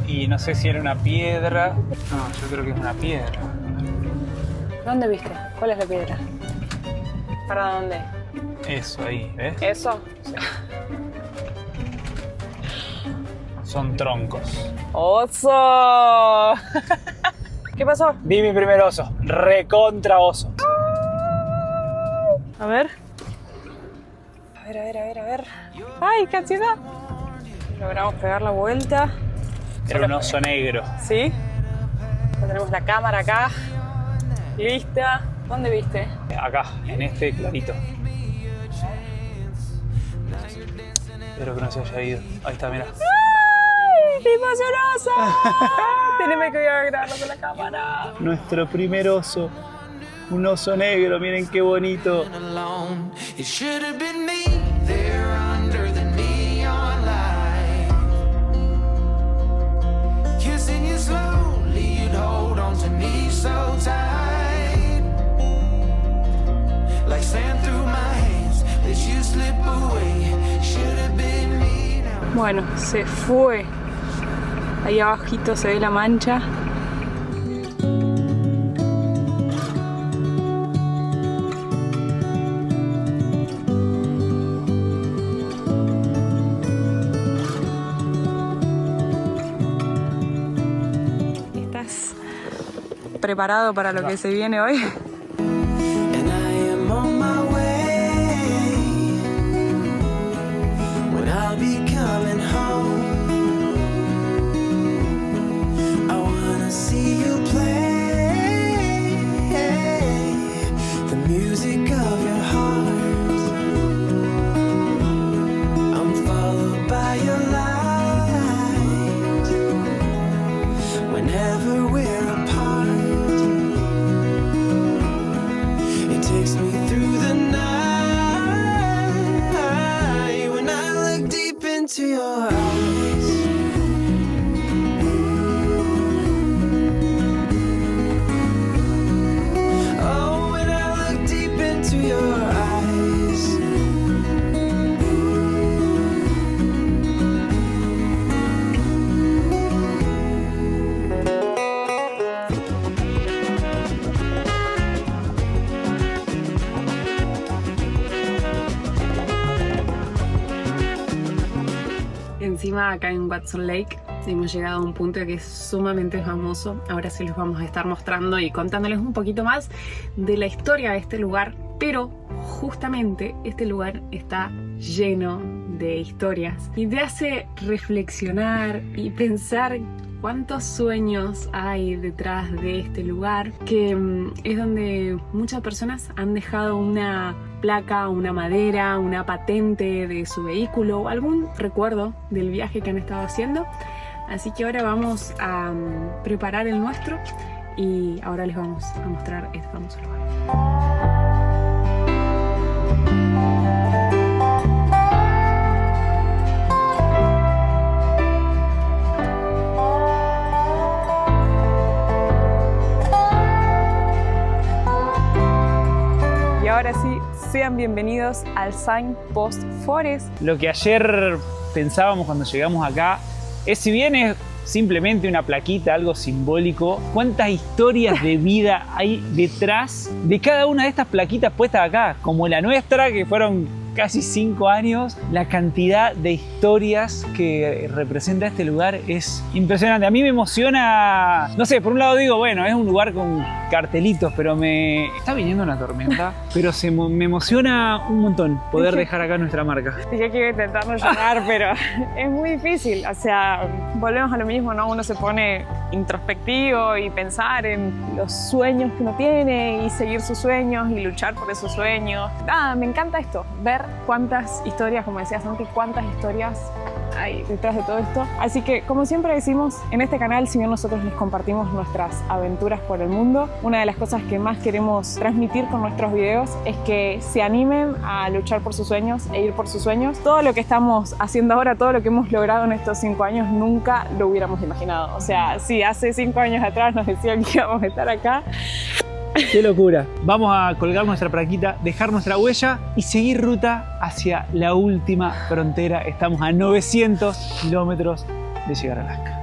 Y no sé si era una piedra. No, yo creo que es una piedra. ¿Dónde viste? ¿Cuál es la piedra? ¿Para dónde? Eso ahí, ¿ves? ¿Eso? Sí. Son troncos. ¡Oso! ¿Qué pasó? Vi mi primer oso. Recontra oso. A ver. A ver. ¡Ay, casi da! Logramos pegar la vuelta. Era un oso negro. ¿Sí? Ya tenemos la cámara acá. Lista. ¿Dónde viste? Acá, en este clarito. Espero que no se haya ido. Ahí está, mira. ¡Ay! ¡Vimos un oso! Tenemos que grabarlo con la cámara. Nuestro primer oso. Un oso negro, miren qué bonito. Bueno, se fue. Ahí abajito se ve la mancha. ¿Estás preparado para lo que se viene hoy? Encima acá en Watson Lake hemos llegado a un punto que es sumamente famoso. Ahora sí les vamos a estar mostrando y contándoles un poquito más de la historia de este lugar, pero justamente este lugar está lleno de historias y te hace reflexionar y pensar cuántos sueños hay detrás de este lugar, que es donde muchas personas han dejado una placa, una madera, una patente de su vehículo o algún recuerdo del viaje que han estado haciendo. Así que ahora vamos a preparar el nuestro y ahora les vamos a mostrar este famoso lugar. Y ahora sí, sean bienvenidos al Signpost Forest. Lo que ayer pensábamos cuando llegamos acá es, si bien es simplemente una plaquita, algo simbólico, cuántas historias de vida hay detrás de cada una de estas plaquitas puestas acá, como la nuestra, que fueron casi 5 años. La cantidad de historias que representa este lugar es impresionante. A mí me emociona, no sé, por un lado digo, bueno, es un lugar con cartelitos, pero está viniendo una tormenta, pero me emociona un montón poder dejar acá nuestra marca. Dije que iba a intentar no llorar, pero es muy difícil. O sea, volvemos a lo mismo, ¿no? Uno se pone introspectivo y pensar en los sueños que uno tiene y seguir sus sueños y luchar por esos sueños. Nada, me encanta esto, ver cuántas historias, como decía Santi, cuántas historias hay detrás de todo esto. Así que, como siempre decimos, en este canal, si bien nosotros les compartimos nuestras aventuras por el mundo, una de las cosas que más queremos transmitir con nuestros videos es que se animen a luchar por sus sueños e ir por sus sueños. Todo lo que estamos haciendo ahora, todo lo que hemos logrado en estos 5 años, nunca lo hubiéramos imaginado. O sea, si hace 5 años atrás nos decían que íbamos a estar acá, ¡qué locura! Vamos a colgar nuestra plaquita, dejar nuestra huella y seguir ruta hacia la última frontera. Estamos a 900 kilómetros de llegar a Alaska.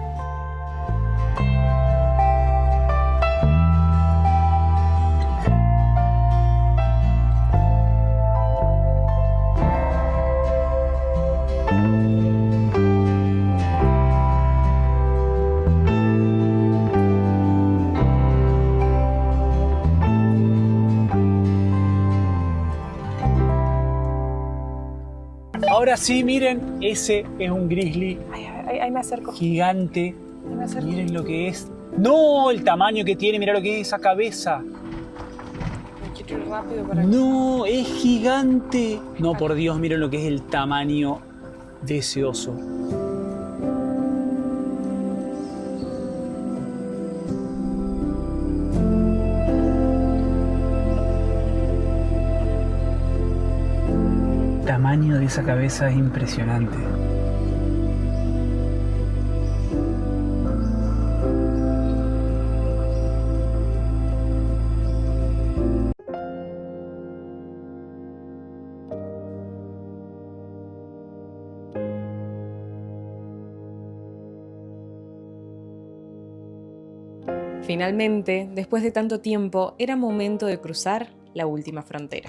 Ahora sí, miren, ese es un grizzly. Ahí me acerco. Gigante. Ahí me acerco. Miren lo que es. ¡No! El tamaño que tiene, mirá lo que es esa cabeza. Me quiero ir rápido para ¡No! ¡Es gigante! No, por Dios, miren lo que es el tamaño de ese oso. El tamaño de esa cabeza es impresionante. Finalmente, después de tanto tiempo, era momento de cruzar la última frontera.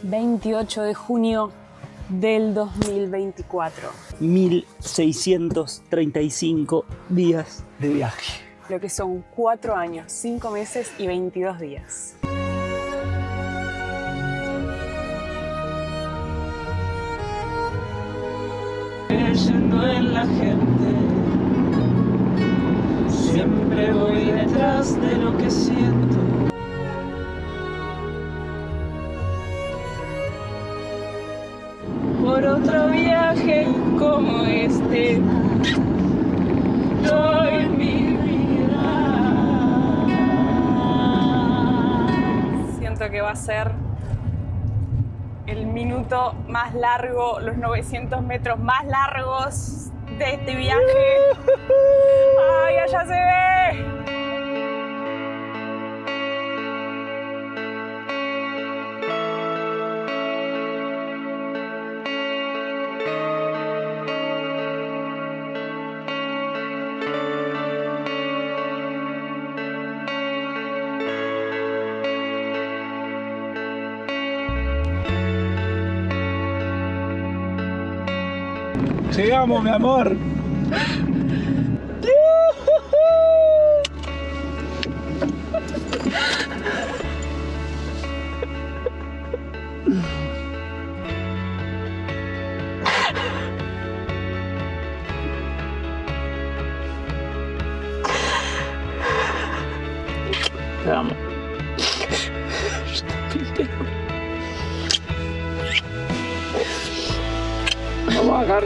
...28 de junio del 2024. 1635 días de viaje. Lo que son 4 años, 5 meses y 22 días. Creyendo en la gente, siempre voy detrás de lo que siento. Por otro viaje como este, doy mi vida. Siento que va a ser el minuto más largo, los 900 metros más largos de este viaje. ¡Ay, allá se ve! Llegamos, mi amor. Te amo. Vamos a bajar.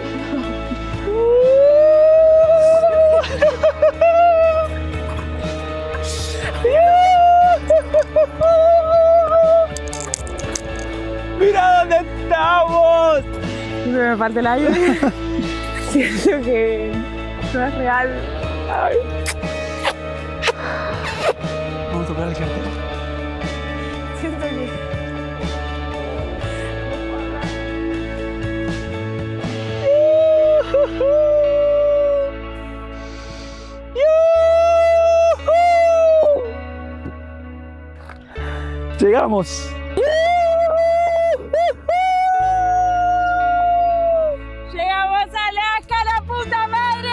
¡Mira dónde estamos! Se me parte el aire. Siento que no es real. Ay. Vamos a tocar el cartel. Siento que... Llegamos. ¡Llegamos a Alaska, la puta madre!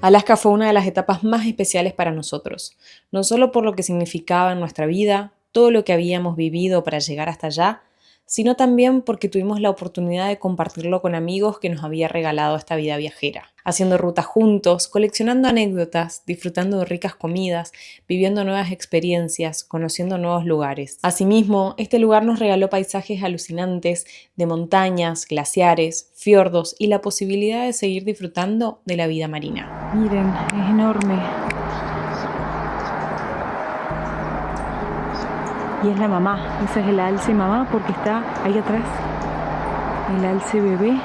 Alaska fue una de las etapas más especiales para nosotros, no solo por lo que significaba en nuestra vida, todo lo que habíamos vivido para llegar hasta allá, sino también porque tuvimos la oportunidad de compartirlo con amigos que nos había regalado esta vida viajera, haciendo rutas juntos, coleccionando anécdotas, disfrutando de ricas comidas, viviendo nuevas experiencias, conociendo nuevos lugares. Asimismo, este lugar nos regaló paisajes alucinantes de montañas, glaciares, fiordos y la posibilidad de seguir disfrutando de la vida marina. Miren, es enorme. Y es la mamá, esa es el alce mamá porque está ahí atrás, el alce bebé.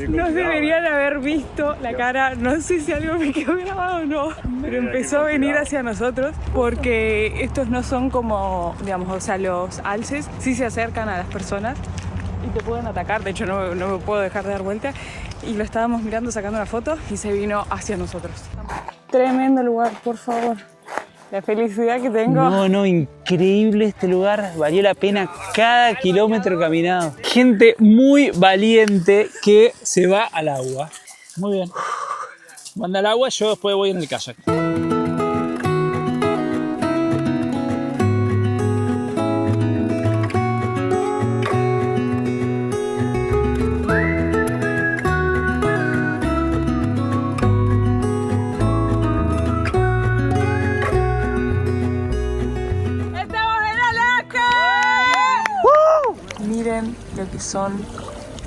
No deberían haber visto la cara, no sé si algo me quedó grabado o no, pero empezó a venir hacia nosotros porque estos no son como, digamos, o sea, los alces sí se acercan a las personas y te pueden atacar, de hecho no me puedo dejar de dar vuelta y lo estábamos mirando, sacando una foto y se vino hacia nosotros. Tremendo lugar, por favor. La felicidad que tengo. No, increíble este lugar. Valió la pena cada kilómetro caminado. Gente muy valiente que se va al agua. Muy bien. Manda al agua, yo después voy en el kayak. Miren lo que son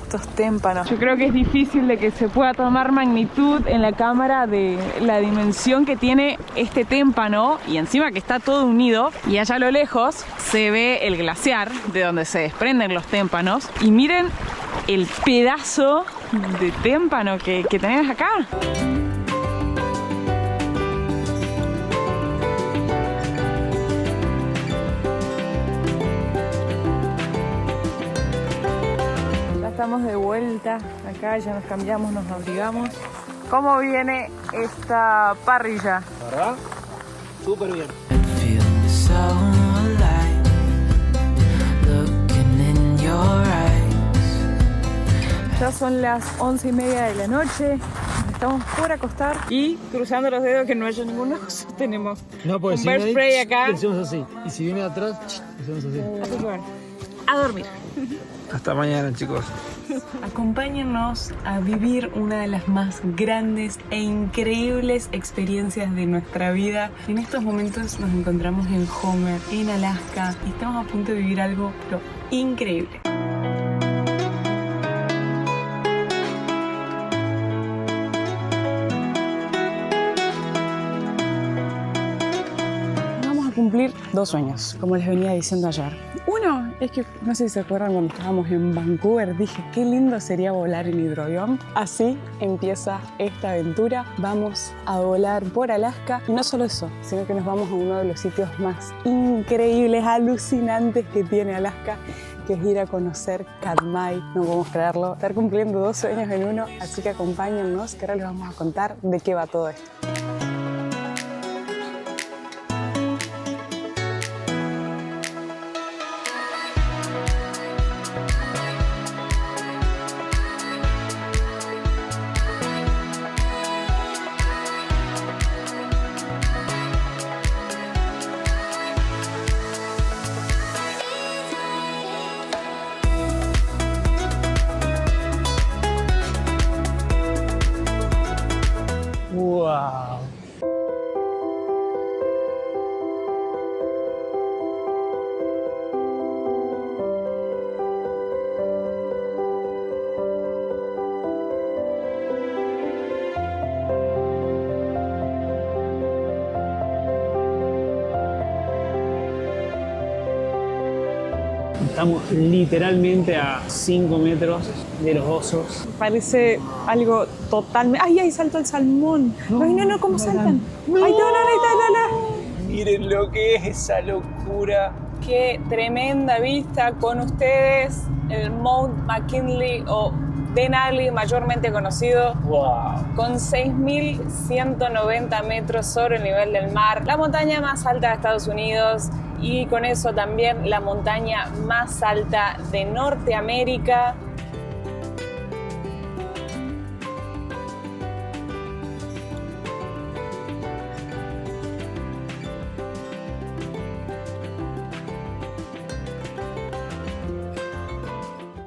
estos témpanos. Yo creo que es difícil de que se pueda tomar magnitud en la cámara de la dimensión que tiene este témpano y encima que está todo unido y allá a lo lejos se ve el glaciar de donde se desprenden los témpanos y miren el pedazo de témpano que tenés acá. Estamos de vuelta acá, ya nos cambiamos, nos abrigamos. ¿Cómo viene esta parrilla? ¿Verdad? Súper bien. Ya son las 11:30 de la noche, nos estamos por acostar y cruzando los dedos que no haya ninguno, tenemos un bear spray acá. Decimos así, y si viene de atrás, decimos así. Así que bueno, a dormir. Hasta mañana, chicos. Acompáñennos a vivir una de las más grandes e increíbles experiencias de nuestra vida. En estos momentos nos encontramos en Homer, en Alaska, y estamos a punto de vivir algo pero increíble. cumplir 2 sueños, como les venía diciendo ayer. Uno es que, no sé si se acuerdan cuando estábamos en Vancouver, dije qué lindo sería volar en hidroavión. Así empieza esta aventura. Vamos a volar por Alaska. Y no solo eso, sino que nos vamos a uno de los sitios más increíbles, alucinantes que tiene Alaska, que es ir a conocer Katmai. No podemos creerlo, estar cumpliendo 2 sueños en uno, así que acompáñennos, que ahora les vamos a contar de qué va todo esto. ¡Wow! Estamos literalmente a 5 metros de los osos. Parece algo totalmente... ¡Ay, ahí saltó el salmón! No, ¿cómo saltan? ¡No! ¡Ay, no! Miren lo que es esa locura. ¡Qué tremenda vista! Con ustedes, el Mount McKinley o Denali, mayormente conocido, ¡Wow! Con 6.190 metros sobre el nivel del mar. La montaña más alta de Estados Unidos y con eso también la montaña más alta de Norteamérica.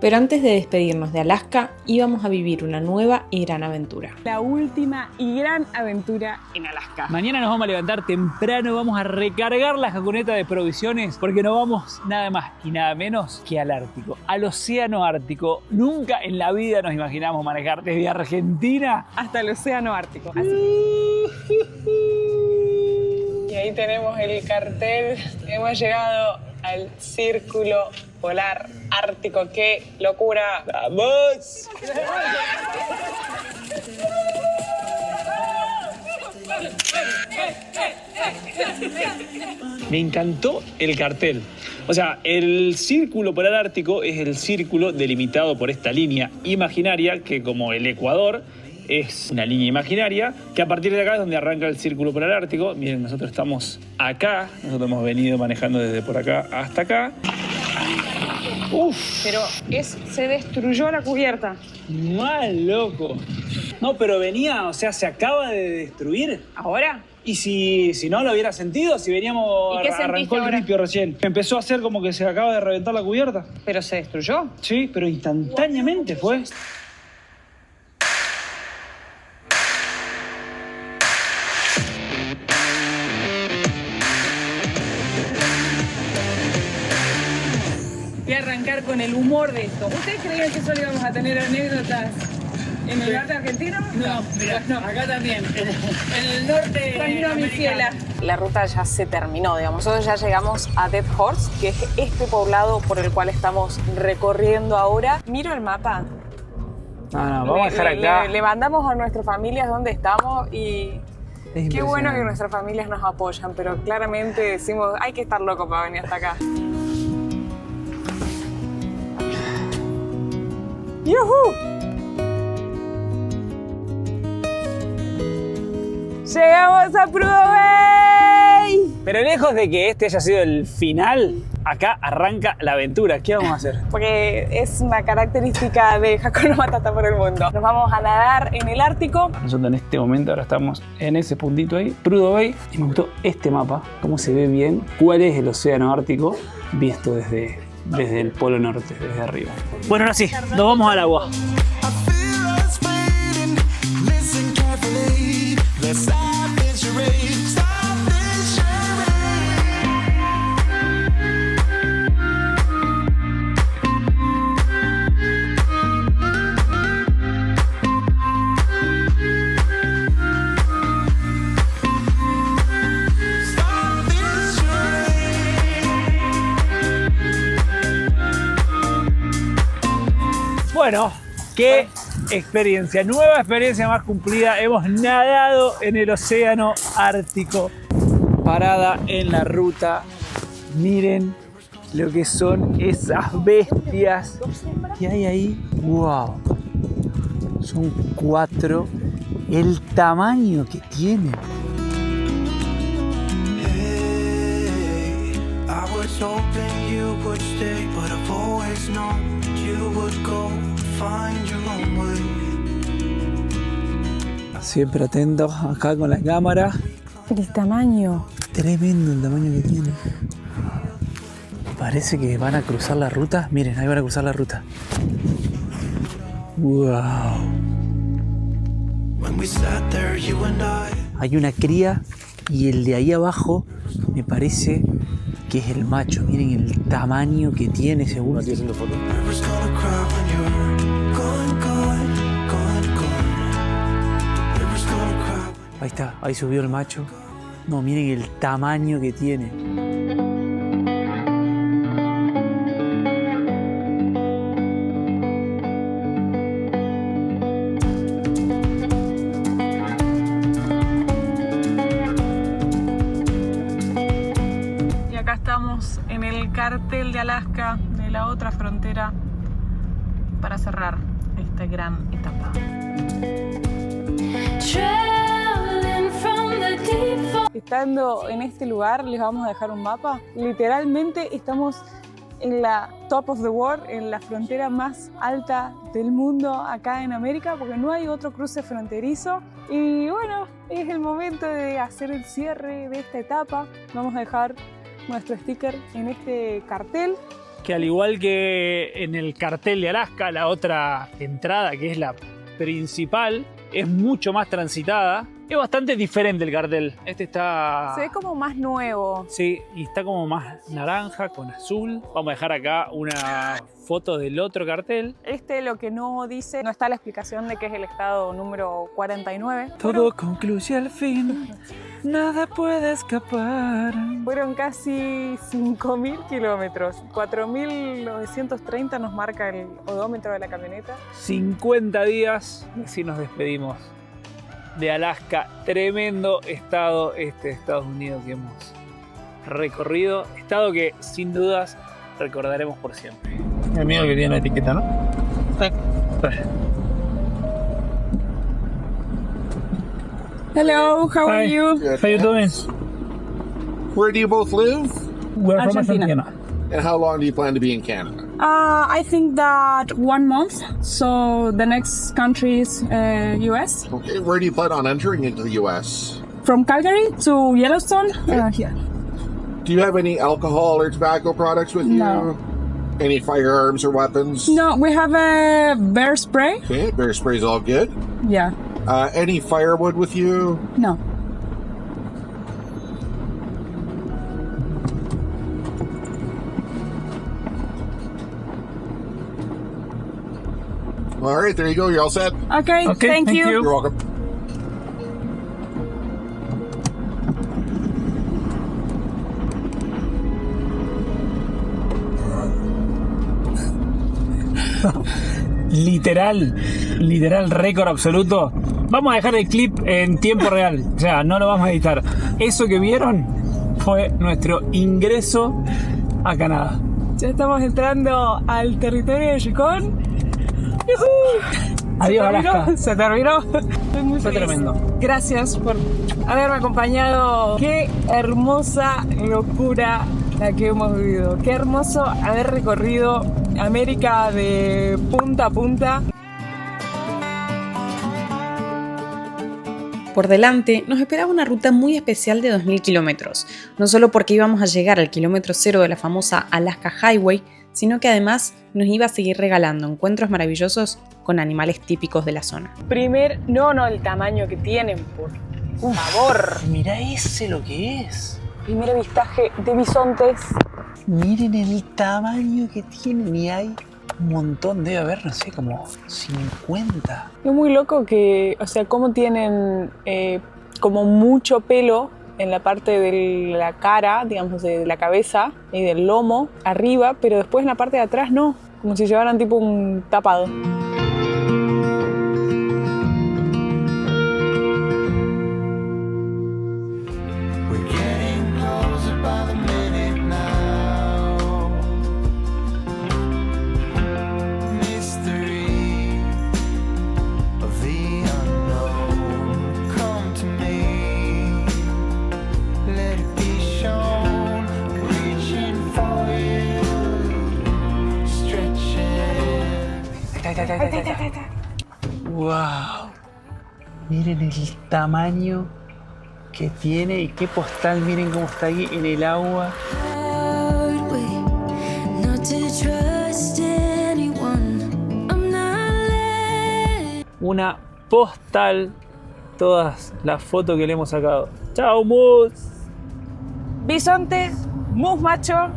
Pero antes de despedirnos de Alaska, íbamos a vivir una nueva y gran aventura. La última y gran aventura en Alaska. Mañana nos vamos a levantar temprano, vamos a recargar la jaconeta de provisiones porque nos vamos nada más y nada menos que al Ártico, al océano Ártico. Nunca en la vida nos imaginamos manejar desde Argentina hasta el océano Ártico. Así. Y ahí tenemos el cartel. Hemos llegado al Círculo Polar Ártico. ¡Qué locura! ¡Vamos! Me encantó el cartel. O sea, el Círculo Polar Ártico es el círculo delimitado por esta línea imaginaria que, como el Ecuador, es una línea imaginaria que a partir de acá es donde arranca el Círculo Polar Ártico. Miren, nosotros estamos acá, nosotros hemos venido manejando desde por acá hasta acá. ¡Uf! Pero se destruyó la cubierta. ¡Mal loco! No, pero venía, o sea, se acaba de destruir. ¿Ahora? Y si no lo hubiera sentido, si veníamos, ¿Y qué arrancó el ahora? ripio recién. Empezó a hacer como que se acaba de reventar la cubierta. ¿Pero se destruyó? Sí, pero instantáneamente fue. Voy a arrancar con el humor de esto. ¿Ustedes creían que solo íbamos a tener anécdotas en el norte argentino? No, mira, no, acá también. En el norte. Tranquilo, mi ciela. La ruta ya se terminó, digamos. Nosotros ya llegamos a Dead Horse, que es este poblado por el cual estamos recorriendo ahora. Miro el mapa. Vamos a dejar acá. Le mandamos a nuestras familias dónde estamos y Es qué bueno que impresionante. nuestras familias nos apoyan, pero claramente decimos, hay que estar loco para venir hasta acá. ¡Yujú! ¡Llegamos a Prudhoe Bay! Pero lejos de que este haya sido el final, acá arranca la aventura. ¿Qué vamos a hacer? Porque es una característica de Hakuna Matata por el mundo. Nos vamos a nadar en el Ártico. Nosotros en este momento ahora estamos en ese puntito ahí, Prudhoe Bay, y me gustó este mapa, cómo se ve bien, cuál es el océano Ártico visto desde el polo norte, desde arriba. Bueno, ahora sí, nos vamos al agua. Bueno, qué experiencia, nueva experiencia más cumplida. Hemos nadado en el océano Ártico. Parada en la ruta. Miren lo que son esas bestias que hay ahí. ¡Wow! Son 4. El tamaño que tienen. Siempre atentos acá con la cámara. El tamaño. Tremendo el tamaño que tiene. Parece que van a cruzar la ruta. Miren, ahí van a cruzar la ruta. ¡Wow! Hay una cría y el de ahí abajo me parece que es el macho. Miren el tamaño que tiene, seguro. Estoy haciendo fotos. Ahí está, ahí subió el macho. No, miren el tamaño que tiene. Y acá estamos en el cartel de Alaska, de la otra frontera, para cerrar esta gran etapa. Estando en este lugar, les vamos a dejar un mapa. Literalmente estamos en la top of the world, en la frontera más alta del mundo acá en América, porque no hay otro cruce fronterizo. Y bueno, es el momento de hacer el cierre de esta etapa. Vamos a dejar nuestro sticker en este cartel. Que al igual que en el cartel de Alaska, la otra entrada, que es la principal, es mucho más transitada. Es bastante diferente el cartel. Este está... Se ve como más nuevo. Sí, y está como más naranja con azul. Vamos a dejar acá una foto del otro cartel. Lo que no dice, no está la explicación de que es el estado número 49. Todo concluye al fin, nada puede escapar. Fueron casi 5.000 kilómetros. 4.930 nos marca el odómetro de la camioneta. 50 días y así nos despedimos de Alaska. Tremendo estado este de Estados Unidos que hemos recorrido. Estado que sin dudas recordaremos por siempre. El mío que tiene la etiqueta, ¿no? Hello, how are you? How you doing? Where do you both live? We're from Argentina. And how long do you plan to be in Canada? I think that 1 month. So the next country is US. Okay, where do you plan on entering into the US? From Calgary to Yellowstone. Here. Do you have any alcohol or tobacco products with you? No. Any firearms or weapons? No, we have a bear spray. Okay, bear spray's all good. Yeah. Any firewood with you? No. All right, there you go. You're all set. Okay, thank you. You're welcome. Literal récord absoluto. Vamos a dejar el clip en tiempo real, o sea, no lo vamos a editar. Eso que vieron fue nuestro ingreso a Canadá. Ya estamos entrando al territorio de Yukon. Adiós, Alaska. Se terminó. Estoy muy Fue feliz. tremendo. Gracias por haberme acompañado. Qué hermosa locura la que hemos vivido. Qué hermoso haber recorrido América de punta a punta. Por delante nos esperaba una ruta muy especial de 2.000 kilómetros, no solo porque íbamos a llegar al kilómetro cero de la famosa Alaska Highway, sino que además nos iba a seguir regalando encuentros maravillosos con animales típicos de la zona. No, el tamaño que tienen, por favor. Mirá ese lo que es. Primer avistaje de bisontes. Miren el tamaño que tienen y hay un montón, debe haber, no sé, como 50. Es muy loco que, o sea, cómo tienen como mucho pelo en la parte de la cara, digamos, de la cabeza y del lomo arriba, pero después en la parte de atrás no. como si llevaran tipo un tapado. ¡Wow! Miren el tamaño que tiene y qué postal, miren cómo está ahí en el agua. Una postal, todas las fotos que le hemos sacado. ¡Chao, mus! Bisonte, mus macho.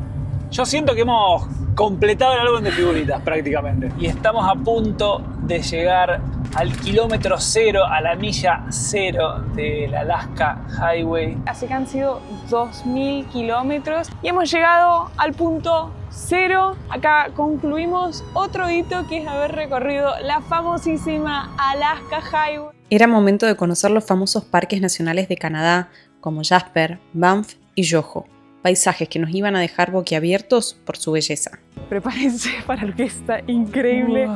Yo siento que hemos completado el álbum de figuritas prácticamente. Y estamos a punto de llegar al kilómetro cero, a la milla cero del Alaska Highway. Así que han sido 2000 kilómetros y hemos llegado al punto cero. Acá concluimos otro hito, que es haber recorrido la famosísima Alaska Highway. Era momento de conocer los famosos parques nacionales de Canadá, como Jasper, Banff y Yoho. Paisajes que nos iban a dejar boquiabiertos por su belleza. Prepárense para esta increíble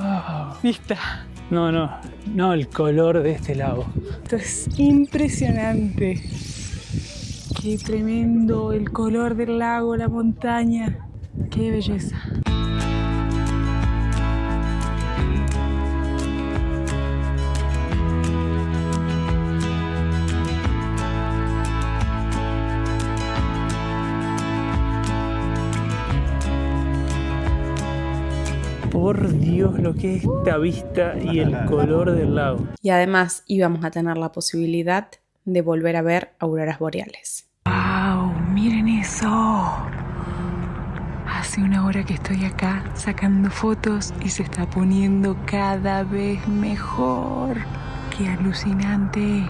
vista. No, el color de este lago. Esto es impresionante. Qué tremendo el color del lago, la montaña. Qué belleza. Por Dios, lo que es esta vista y el color del lago. Y además íbamos a tener la posibilidad de volver a ver auroras boreales. ¡Wow! ¡Miren eso! Hace una hora que estoy acá sacando fotos y se está poniendo cada vez mejor. ¡Qué alucinante!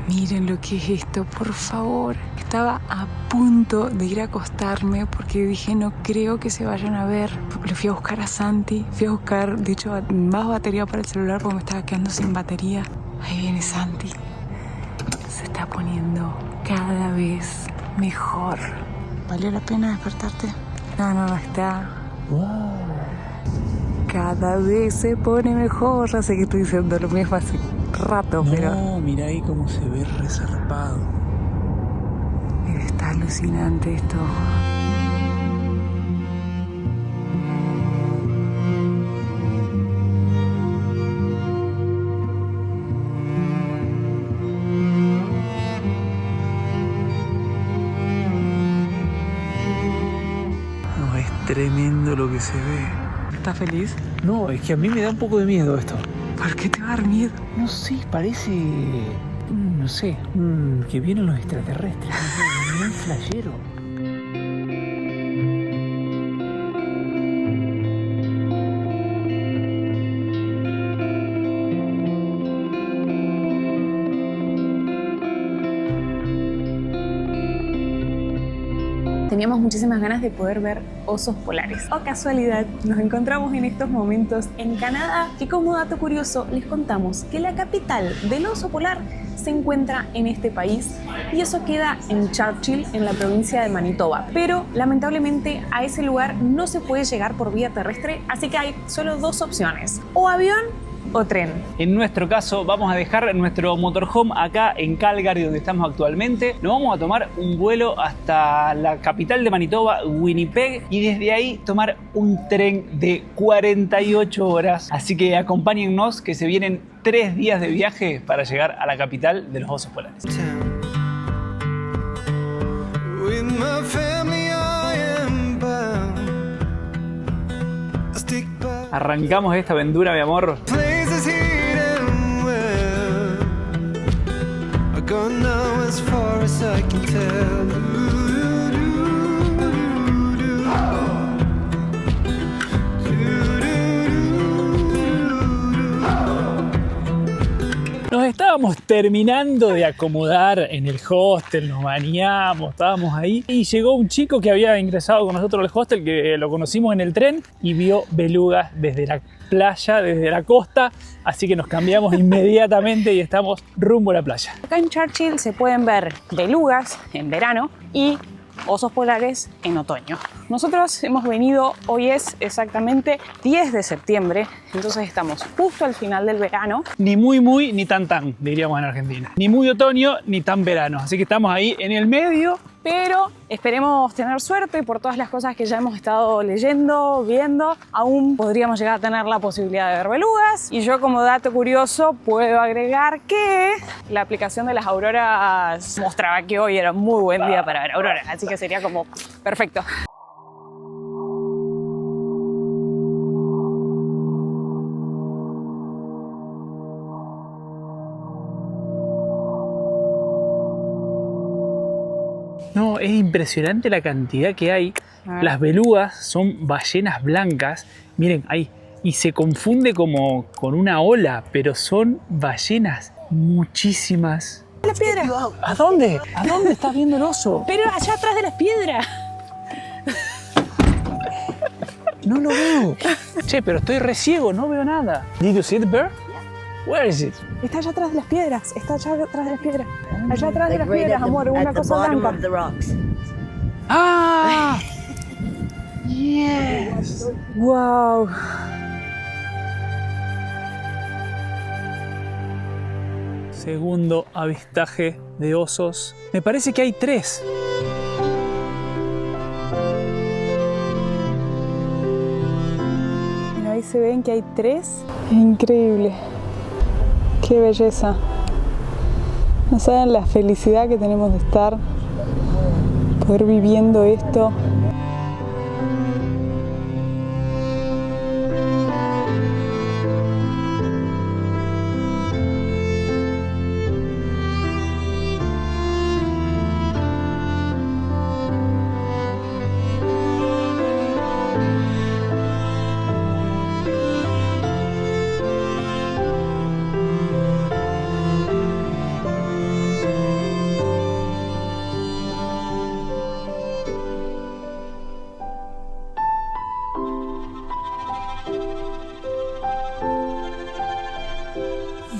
Miren lo que es esto, por favor. Estaba a punto de ir a acostarme porque dije, no creo que se vayan a ver. Le fui a buscar a Santi, fui a buscar, de hecho, más batería para el celular porque me estaba quedando sin batería. Ahí viene Santi. Se está poniendo cada vez mejor. ¿Valió la pena despertarte? No, está... Wow. Cada vez se pone mejor. Ya sé que estoy diciendo lo mismo hace rato, pero... No, mira ahí cómo se ve resarpado. Está alucinante esto. No, es tremendo lo que se ve. ¿Estás feliz? No, es que a mí me da un poco de miedo esto. ¿Por qué te va a dar miedo? No sé, parece... No sé, que vienen los extraterrestres. Un flashero. Teníamos muchísimas ganas de poder ver osos polares. O casualidad, nos encontramos en estos momentos en Canadá, y como dato curioso les contamos que la capital del oso polar se encuentra en este país, y eso queda en Churchill, en la provincia de Manitoba. Pero lamentablemente a ese lugar no se puede llegar por vía terrestre, así que hay solo dos opciones: o avión o tren. En nuestro caso vamos a dejar nuestro motorhome acá en Calgary, donde estamos actualmente. Nos vamos a tomar un vuelo hasta la capital de Manitoba, Winnipeg, y desde ahí tomar un tren de 48 horas. Así que acompáñennos, que se vienen 3 días de viaje para llegar a la capital de los osos polares. Arrancamos esta aventura, mi amor. Nos estaba estábamos terminando de acomodar en el hostel, nos bañamos, estábamos ahí y llegó un chico que había ingresado con nosotros al hostel, que lo conocimos en el tren y vio belugas desde la playa, desde la costa, así que nos cambiamos inmediatamente y estamos rumbo a la playa. Acá en Churchill se pueden ver belugas en verano y osos polares en otoño. Nosotros hemos venido, hoy es exactamente 10 de septiembre, entonces estamos justo al final del verano. Ni muy, ni tan, diríamos en Argentina. Ni muy otoño, ni tan verano. Así que estamos ahí en el medio. Pero esperemos tener suerte por todas las cosas que ya hemos estado leyendo, viendo. Aún podríamos llegar a tener la posibilidad de ver belugas. Y yo, como dato curioso, puedo agregar que la aplicación de las auroras mostraba que hoy era un muy buen día para ver auroras. Así que sería como perfecto. No, es impresionante la cantidad que hay. Las belugas son ballenas blancas. Miren, ahí. Y se confunde como con una ola, pero son ballenas muchísimas. ¡La piedra! ¿A dónde? ¿A dónde estás viendo el oso? Pero allá atrás de las piedras. No lo veo. Che, pero estoy re ciego, no veo nada. Did you see the bear? Where is it? Está allá atrás de las piedras. Está allá atrás de las piedras. Allá atrás de las piedras, amor. Una cosa blanca. ¡Ah! Yes. Wow. Segundo avistaje de osos. Me parece que hay 3. Mira, ahí se ven que hay 3. Increíble. Qué belleza. No saben la felicidad que tenemos de estar, poder viviendo esto.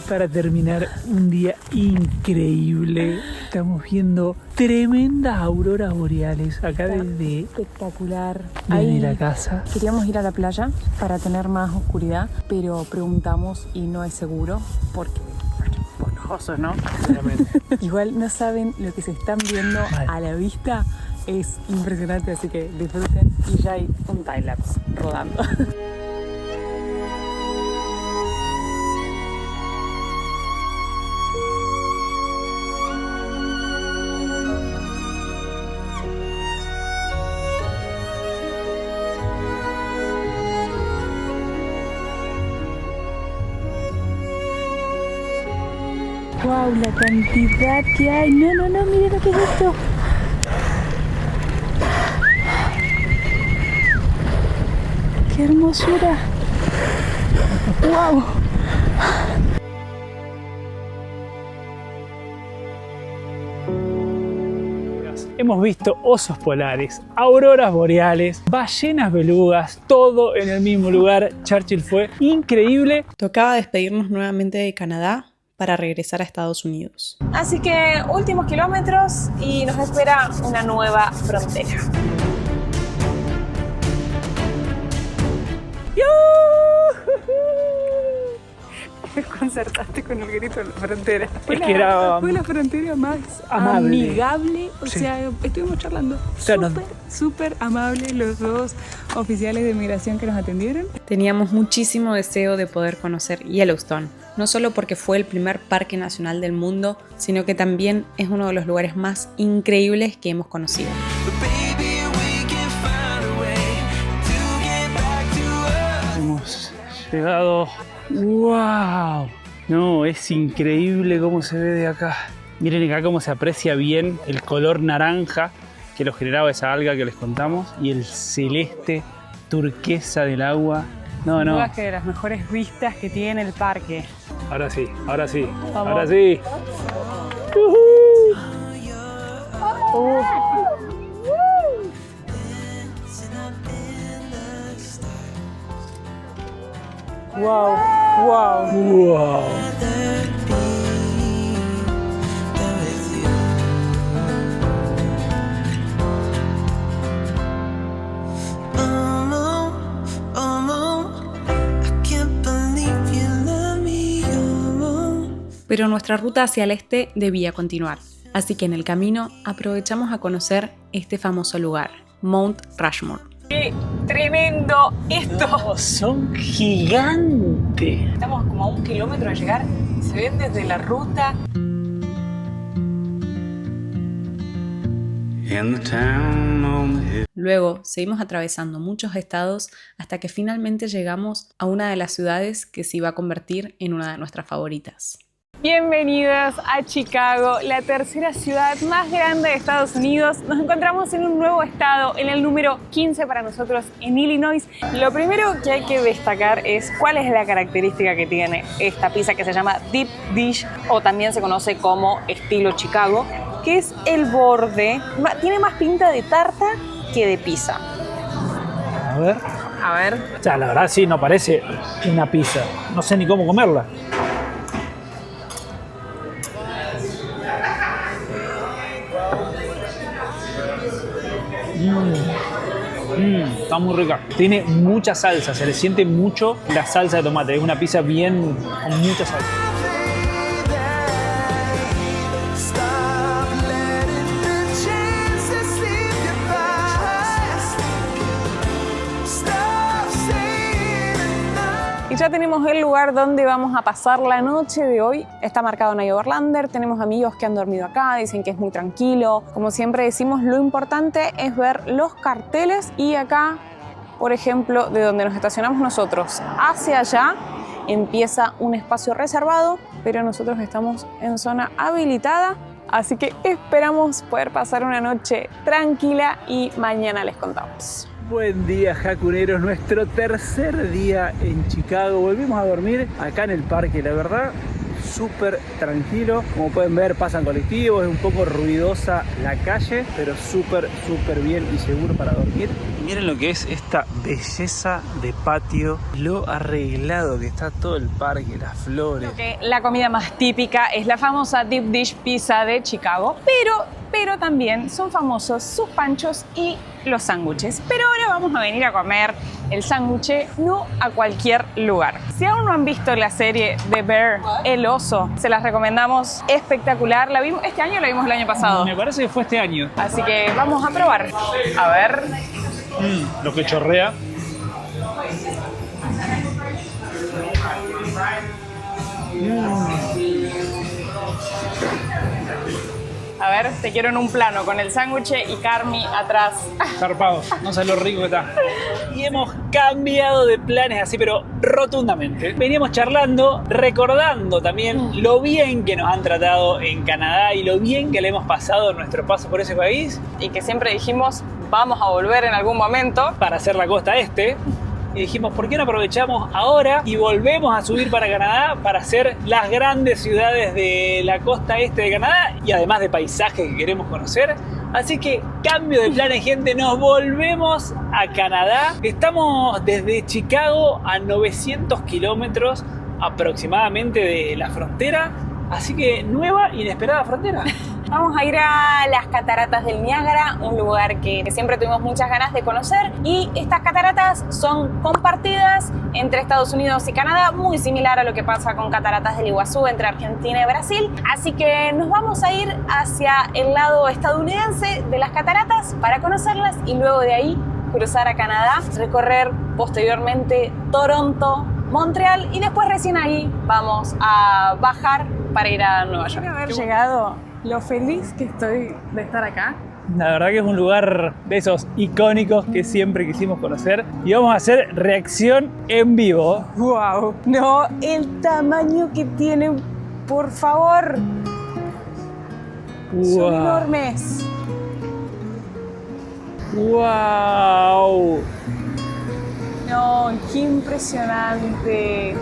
Para terminar, un día increíble. Estamos viendo tremendas auroras boreales acá desde espectacular. La casa. Queríamos ir a la playa para tener más oscuridad, pero preguntamos y no es seguro porque por los osos, ¿no? Igual no saben lo que se están viendo a la vista. Es impresionante, así que disfruten. Y ya hay un timelapse rodando. Wow, la cantidad que hay. No, miren lo que es esto. ¡Qué hermosura! ¡Wow! Hemos visto osos polares, auroras boreales, ballenas belugas, todo en el mismo lugar. Churchill fue increíble. Tocaba despedirnos nuevamente de Canadá para regresar a Estados Unidos. Así que últimos kilómetros y nos espera una nueva frontera. Me concertaste con el grito de la frontera. Fue la frontera más amigable. O sea, estuvimos charlando. Súper amable los dos oficiales de migración que nos atendieron. Teníamos muchísimo deseo de poder conocer Yellowstone, no solo porque fue el primer parque nacional del mundo, sino que también es uno de los lugares más increíbles que hemos conocido. Hemos llegado. ¡Wow! No, es increíble cómo se ve de acá. Miren acá cómo se aprecia bien el color naranja que lo generaba esa alga que les contamos y el celeste turquesa del agua. No. Que de las mejores vistas que tiene el parque. Ahora sí, ahora sí, Vamos. ahora sí. Wow, wow. Wow. Pero nuestra ruta hacia el este debía continuar, así que en el camino aprovechamos a conocer este famoso lugar, Mount Rushmore. ¡Qué tremendo esto! No, son gigantes. Estamos como a 1 kilómetro de llegar, se ven desde la ruta. Luego seguimos atravesando muchos estados hasta que finalmente llegamos a una de las ciudades que se iba a convertir en una de nuestras favoritas. Bienvenidas a Chicago, la tercera ciudad más grande de Estados Unidos. Nos encontramos en un nuevo estado, en el número 15 para nosotros, en Illinois. Lo primero que hay que destacar es cuál es la característica que tiene esta pizza que se llama Deep Dish, o también se conoce como estilo Chicago, que es el borde. Tiene más pinta de tarta que de pizza. A ver. A ver. O sea, la verdad sí, no parece una pizza. No sé ni cómo comerla. Está muy rica. Tiene mucha salsa, se le siente mucho la salsa de tomate. Es una pizza bien con mucha salsa. Y ya tenemos el lugar donde vamos a pasar la noche de hoy. Está marcado en Overlander, tenemos amigos que han dormido acá, dicen que es muy tranquilo. Como siempre decimos, lo importante es ver los carteles y acá, por ejemplo, de donde nos estacionamos nosotros hacia allá, empieza un espacio reservado, pero nosotros estamos en zona habilitada, así que esperamos poder pasar una noche tranquila y mañana les contamos. Buen día, jacuneros, nuestro tercer día en Chicago. Volvimos a dormir acá en el parque, la verdad, súper tranquilo. Como pueden ver, pasan colectivos, es un poco ruidosa la calle, pero súper bien y seguro para dormir. Miren lo que es esta belleza de patio, lo arreglado que está todo el parque, las flores. La comida más típica es la famosa Deep Dish Pizza de Chicago, pero también son famosos sus panchos y los sándwiches. Pero ahora vamos a venir a comer el sándwich, no a cualquier lugar. Si aún no han visto la serie The Bear, El Oso, se las recomendamos, espectacular. ¿La vimos este año o la vimos el año pasado? Me parece que fue este año. Así que vamos a probar. A ver. Lo que chorrea. A ver, te quiero en un plano con el sándwich y Carmi atrás. Zarpado, no sabes lo rico que está. Y hemos cambiado de planes así, pero rotundamente. Veníamos charlando, recordando también lo bien que nos han tratado en Canadá y lo bien que le hemos pasado en nuestro paso por ese país. Y que siempre dijimos, vamos a volver en algún momento. Para hacer la costa este. Y dijimos, ¿por qué no aprovechamos ahora y volvemos a subir para Canadá para hacer las grandes ciudades de la costa este de Canadá y además de paisajes que queremos conocer? Así que cambio de planes, gente, nos volvemos a Canadá. Estamos desde Chicago a 900 kilómetros aproximadamente de la frontera. Así que nueva, inesperada frontera. Vamos a ir a las cataratas del Niágara, un lugar que siempre tuvimos muchas ganas de conocer. Y estas cataratas son compartidas entre Estados Unidos y Canadá, muy similar a lo que pasa con cataratas del Iguazú entre Argentina y Brasil. Así que nos vamos a ir hacia el lado estadounidense de las cataratas para conocerlas y luego de ahí cruzar a Canadá, recorrer posteriormente Toronto, Montreal y después recién ahí vamos a bajar para ir a Nueva York. Haber llegado, lo feliz que estoy de estar acá. La verdad que es un lugar de esos icónicos que siempre quisimos conocer y vamos a hacer reacción en vivo. ¡Wow! No, el tamaño que tienen, por favor. Wow. Son enormes. ¡Wow! No, qué impresionante.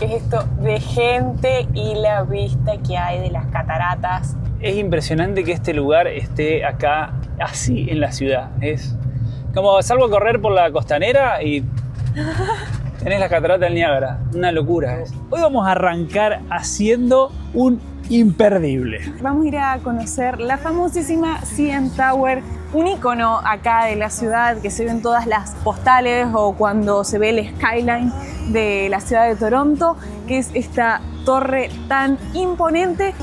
que es esto de gente y la vista que hay de las cataratas. Es impresionante que este lugar esté acá, así, en la ciudad. Es como salgo a correr por la costanera y tenés la catarata del Niágara. Una locura. Hoy vamos a arrancar haciendo un imperdible. Vamos a ir a conocer la famosísima CN Tower, un icono acá de la ciudad que se ve en todas las postales o cuando se ve el skyline de la ciudad de Toronto, que es esta torre tan imponente.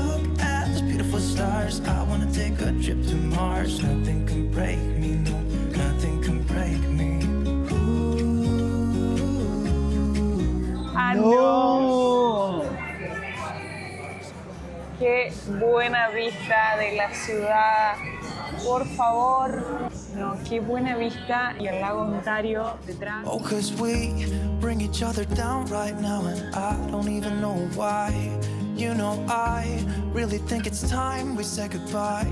¡Ah, no! ¡Qué buena vista de la ciudad! Por favor. No, qué buena vista. Y el lago Ontario detrás. Oh, 'cause we bring each other down right now, and I don't even know why. You know, I really think it's time we say goodbye.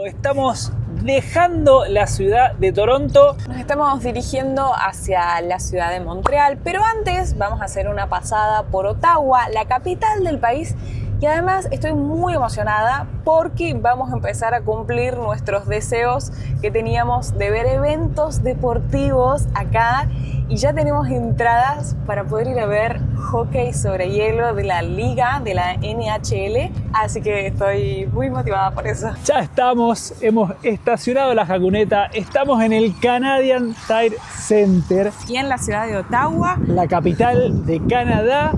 Estamos dejando la ciudad de Toronto. Nos estamos dirigiendo hacia la ciudad de Montreal, pero antes vamos a hacer una pasada por Ottawa, la capital del país. Y además estoy muy emocionada porque vamos a empezar a cumplir nuestros deseos que teníamos de ver eventos deportivos acá. Y ya tenemos entradas para poder ir a ver hockey sobre hielo de la liga, de la NHL. Así que estoy muy motivada por eso. Ya estamos, hemos estacionado la jacuneta, estamos en el Canadian Tire Center. Y en la ciudad de Ottawa, la capital de Canadá.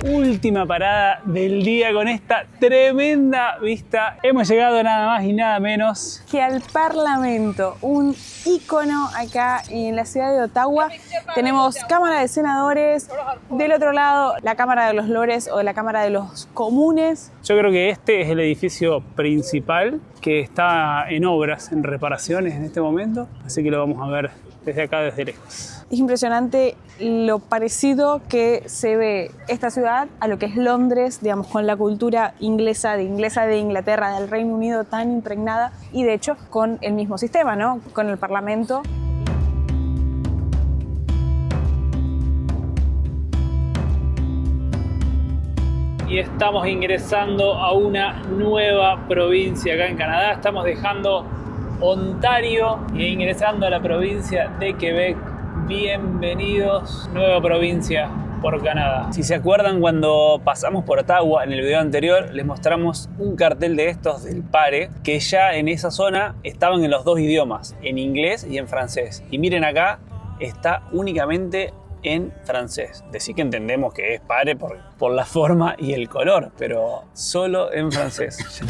Última parada del día con esta tremenda vista. Hemos llegado nada más y nada menos que al Parlamento, un ícono acá en la ciudad de Ottawa. Tenemos Cámara de Senadores, del otro lado la Cámara de los Lores o la Cámara de los Comunes. Yo creo que este es el edificio principal que está en obras, en reparaciones en este momento, así que lo vamos a ver desde acá, desde lejos. Es impresionante lo parecido que se ve esta ciudad a lo que es Londres, digamos, con la cultura inglesa de Inglaterra, del Reino Unido tan impregnada, y de hecho con el mismo sistema, ¿no? Con el Parlamento. Y estamos ingresando a una nueva provincia acá en Canadá. Estamos dejando Ontario e ingresando a la provincia de Quebec. Bienvenidos, nueva provincia por Canadá. Si se acuerdan, cuando pasamos por Ottawa en el video anterior, les mostramos un cartel de estos del PARE, que ya en esa zona estaban en los dos idiomas, en inglés y en francés. Y miren acá, está únicamente en francés. Decir que entendemos que es PARE por la forma y el color, pero solo en francés.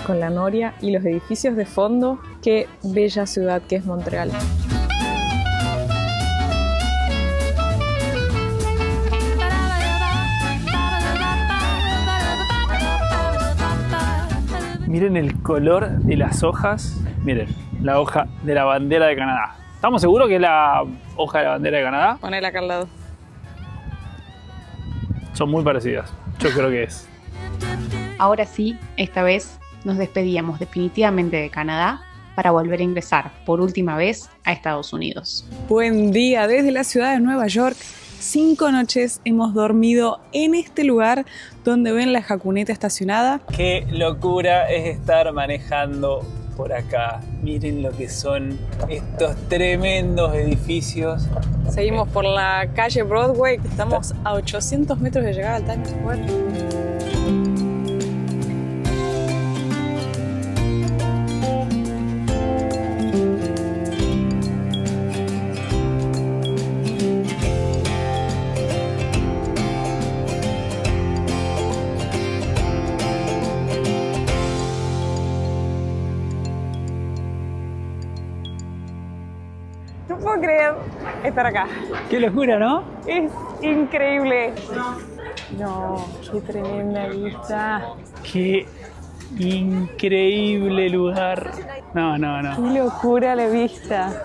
Con la noria y los edificios de fondo, qué bella ciudad que es Montreal. Miren el color de las hojas. Miren, la hoja de la bandera de Canadá. ¿Estamos seguros que es la hoja de la bandera de Canadá? Ponela acá al lado. Son muy parecidas. Yo creo que es. Ahora sí, esta vez nos despedíamos definitivamente de Canadá para volver a ingresar por última vez a Estados Unidos. Buen día desde la ciudad de Nueva York. 5 noches hemos dormido en este lugar donde ven la jacuneta estacionada. Qué locura es estar manejando por acá. Miren lo que son estos tremendos edificios. Seguimos por la calle Broadway. Estamos a 800 metros de llegar al Times Square. No puedo creer estar acá. Qué locura, ¿no? Es increíble. No, qué tremenda vista. Qué increíble lugar. No. Qué locura la vista.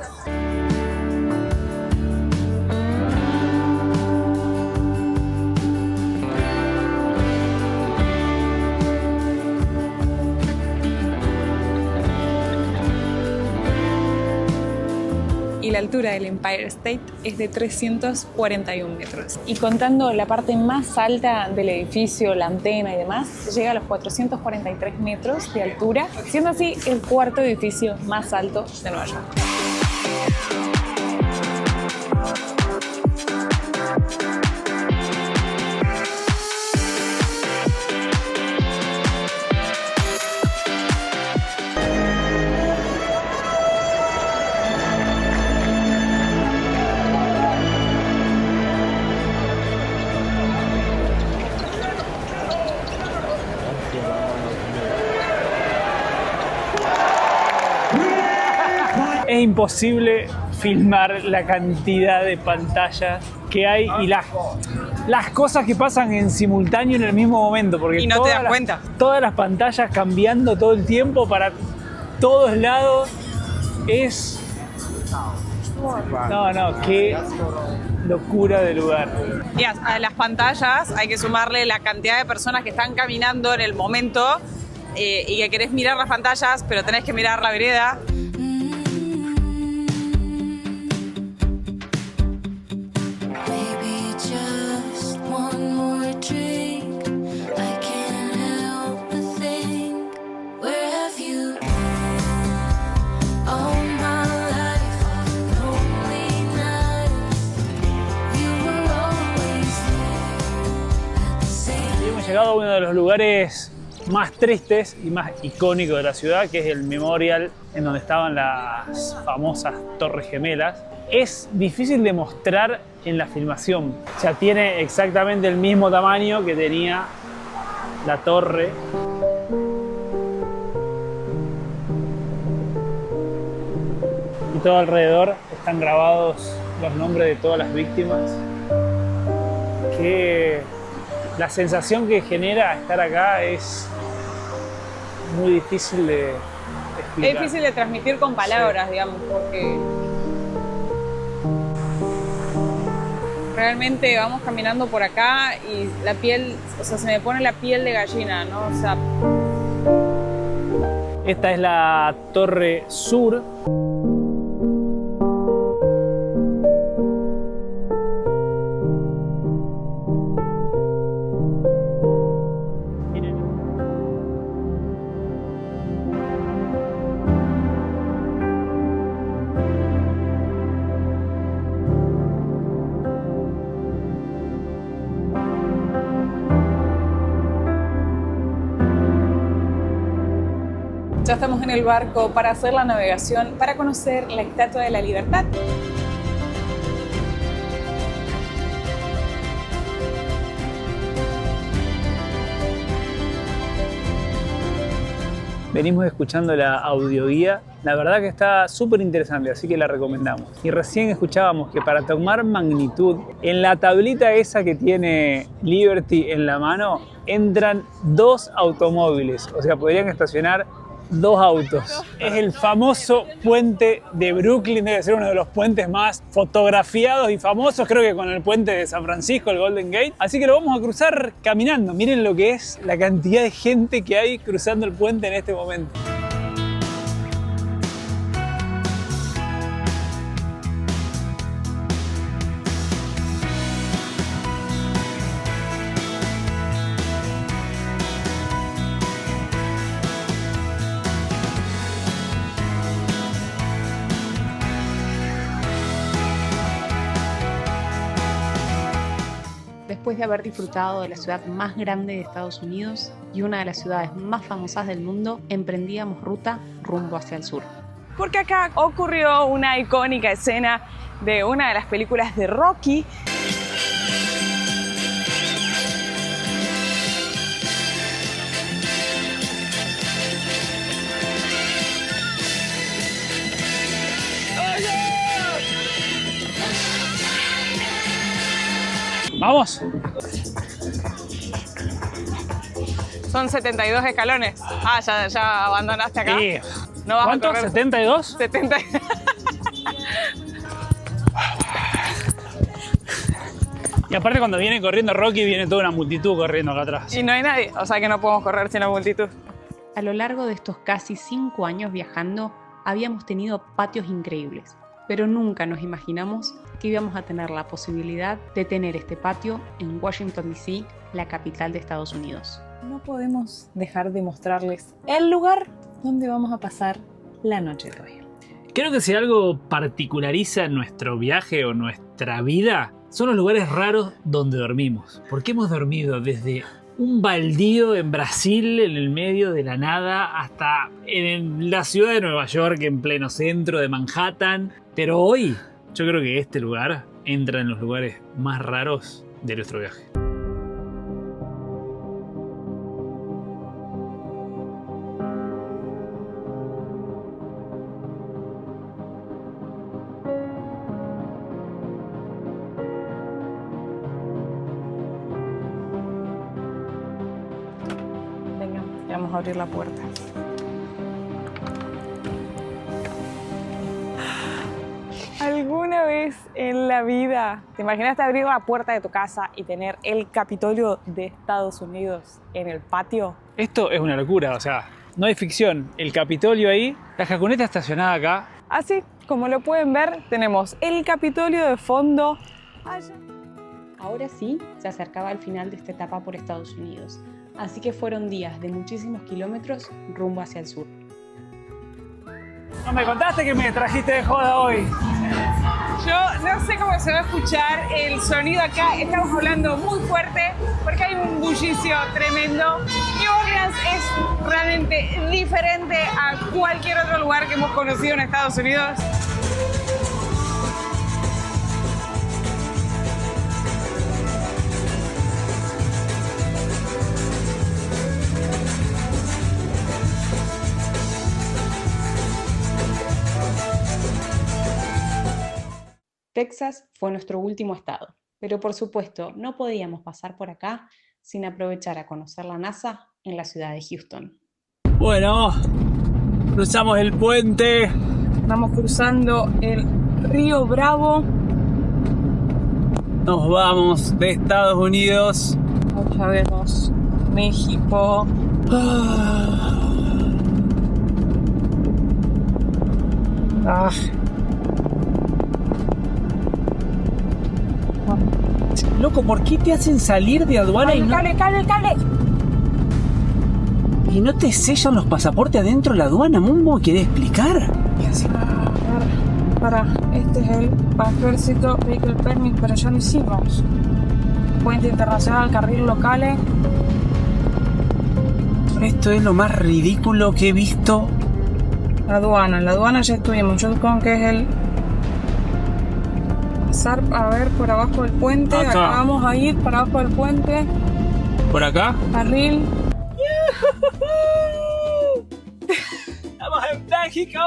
Y la altura del Empire State es de 341 metros. Y contando la parte más alta del edificio, la antena y demás, llega a los 443 metros de altura, siendo así el cuarto edificio más alto de Nueva York. Es imposible filmar la cantidad de pantallas que hay y las cosas que pasan en simultáneo en el mismo momento. Porque Y no te das cuenta. Todas las pantallas cambiando todo el tiempo para todos lados. Es... No, qué locura de lugar. Y a las pantallas hay que sumarle la cantidad de personas que están caminando en el momento y que querés mirar las pantallas, pero tenés que mirar la vereda. Maybe just one more drink. I can't help but think, where have you been? All my life, lonely nights. You were always there at the same. Y hemos llegado a uno de los lugares más tristes y más icónicos de la ciudad, que es el Memorial, en donde estaban las famosas Torres Gemelas. Es difícil de mostrar en la filmación. O sea, tiene exactamente el mismo tamaño que tenía la torre. Y todo alrededor están grabados los nombres de todas las víctimas. Que la sensación que genera estar acá es muy difícil de explicar. Es difícil de transmitir con palabras, digamos, porque realmente vamos caminando por acá y la piel, o sea, se me pone la piel de gallina, ¿no? O sea, esta es la Torre Sur. ya estamos en el barco para hacer la navegación, para conocer la Estatua de la Libertad. Venimos escuchando la audioguía, la verdad que está súper interesante, así que la recomendamos. Y recién escuchábamos que para tomar magnitud, en la tablita esa que tiene Liberty en la mano, entran 2 automóviles, o sea, podrían estacionar 2 autos. Es el famoso puente de Brooklyn, debe ser uno de los puentes más fotografiados y famosos, creo que con el puente de San Francisco, el Golden Gate. Así que lo vamos a cruzar caminando. Miren lo que es la cantidad de gente que hay cruzando el puente en este momento. Después de haber disfrutado de la ciudad más grande de Estados Unidos y una de las ciudades más famosas del mundo, emprendíamos ruta rumbo hacia el sur. Porque acá ocurrió una icónica escena de una de las películas de Rocky. ¿Vamos? Son 72 escalones. Ah, ya abandonaste acá. Sí. No vas ¿Cuánto? a correr. ¿72? 70. Y aparte cuando viene corriendo Rocky, viene toda una multitud corriendo acá atrás. Y no hay nadie, o sea que no podemos correr sin la multitud. A lo largo de estos casi 5 años viajando, habíamos tenido patios increíbles, pero nunca nos imaginamos que íbamos a tener la posibilidad de tener este patio en Washington, D.C., la capital de Estados Unidos. No podemos dejar de mostrarles el lugar donde vamos a pasar la noche de hoy. Creo que si algo particulariza nuestro viaje o nuestra vida, son los lugares raros donde dormimos. Porque hemos dormido desde un baldío en Brasil, en el medio de la nada, hasta en la ciudad de Nueva York, en pleno centro de Manhattan. Pero hoy, yo creo que este lugar entra en los lugares más raros de nuestro viaje. Venga, vamos a abrir la puerta. ¿Alguna vez en la vida te imaginaste abrir la puerta de tu casa y tener el Capitolio de Estados Unidos en el patio? Esto es una locura, o sea, no hay ficción. El Capitolio ahí, la jaconeta estacionada acá. Así, como lo pueden ver, tenemos el Capitolio de fondo allá. Ahora sí, se acercaba el final de esta etapa por Estados Unidos, así que fueron días de muchísimos kilómetros rumbo hacia el sur. No me contaste que me trajiste de joda hoy. Yo no sé cómo se va a escuchar el sonido acá, estamos hablando muy fuerte porque hay un bullicio tremendo. New Orleans es realmente diferente a cualquier otro lugar que hemos conocido en Estados Unidos. Texas fue nuestro último estado, pero por supuesto no podíamos pasar por acá sin aprovechar a conocer la NASA en la ciudad de Houston. Bueno, cruzamos el puente. Estamos cruzando el río Bravo. Nos vamos de Estados Unidos. Ya vemos México. Loco, ¿por qué te hacen salir de aduana y no... ¡Cale! ¿Y no te sellan los pasaportes adentro de la aduana, Mumbo? ¿Querés explicar? Para, este es el Ejército Vehicle Permit, pero ya lo hicimos. Puente internacional, carril locales. Esto es lo más ridículo que he visto. En la aduana ya estuvimos. Yo supongo que es el... Pasar a ver por abajo del puente. Acá. Acá vamos a ir para abajo del puente. ¿Por acá? Carril. ¡Estamos en México!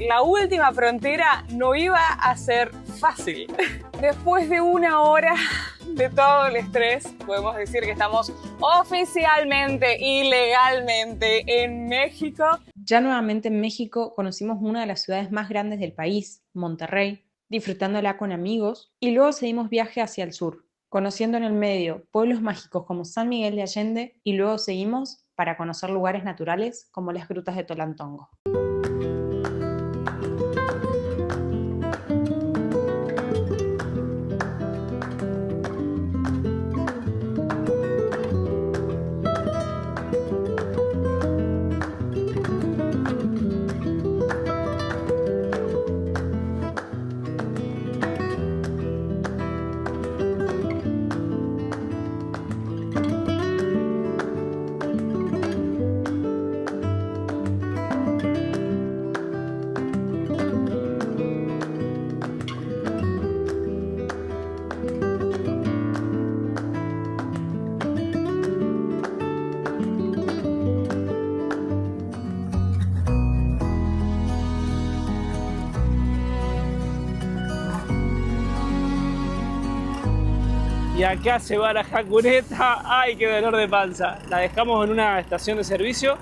La última frontera no iba a ser fácil. Después de 1 hora de todo el estrés, podemos decir que estamos oficialmente y legalmente en México. Ya nuevamente en México conocimos una de las ciudades más grandes del país, Monterrey, disfrutándola con amigos, y luego seguimos viaje hacia el sur, conociendo en el medio pueblos mágicos como San Miguel de Allende, y luego seguimos para conocer lugares naturales como las grutas de Tolantongo. Y acá se va la jacureta. ¡Ay, qué dolor de panza! La dejamos en una estación de servicio,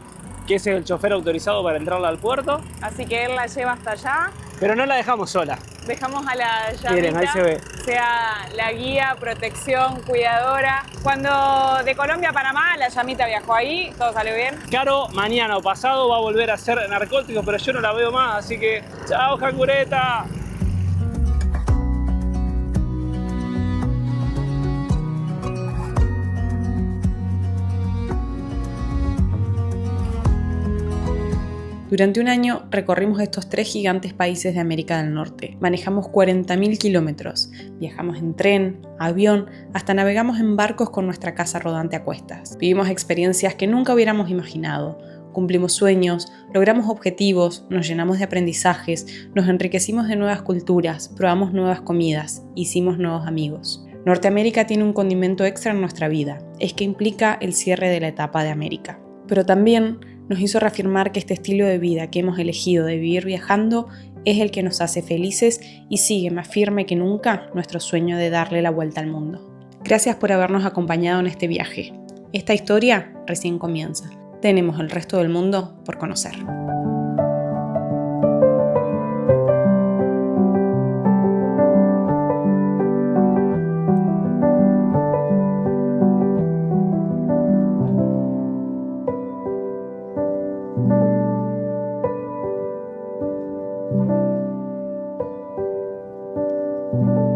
que ese es el chofer autorizado para entrarla al puerto. Así que él la lleva hasta allá. Pero no la dejamos sola. Dejamos a la llamita, Miren, ahí se ve. sea la guía, protección, cuidadora. Cuando de Colombia a Panamá, la llamita viajó ahí, todo salió bien. Caro, mañana o pasado va a volver a ser narcótico, pero yo no la veo más, así que ¡chao, jacureta! Durante un año recorrimos estos 3 gigantes países de América del Norte. Manejamos 40.000 kilómetros, viajamos en tren, avión, hasta navegamos en barcos con nuestra casa rodante a cuestas. Vivimos experiencias que nunca hubiéramos imaginado. Cumplimos sueños, logramos objetivos, nos llenamos de aprendizajes, nos enriquecimos de nuevas culturas, probamos nuevas comidas, hicimos nuevos amigos. Norteamérica tiene un condimento extra en nuestra vida, es que implica el cierre de la etapa de América. Pero también nos hizo reafirmar que este estilo de vida que hemos elegido de vivir viajando es el que nos hace felices y sigue más firme que nunca nuestro sueño de darle la vuelta al mundo. Gracias por habernos acompañado en este viaje. Esta historia recién comienza. Tenemos el resto del mundo por conocer. you.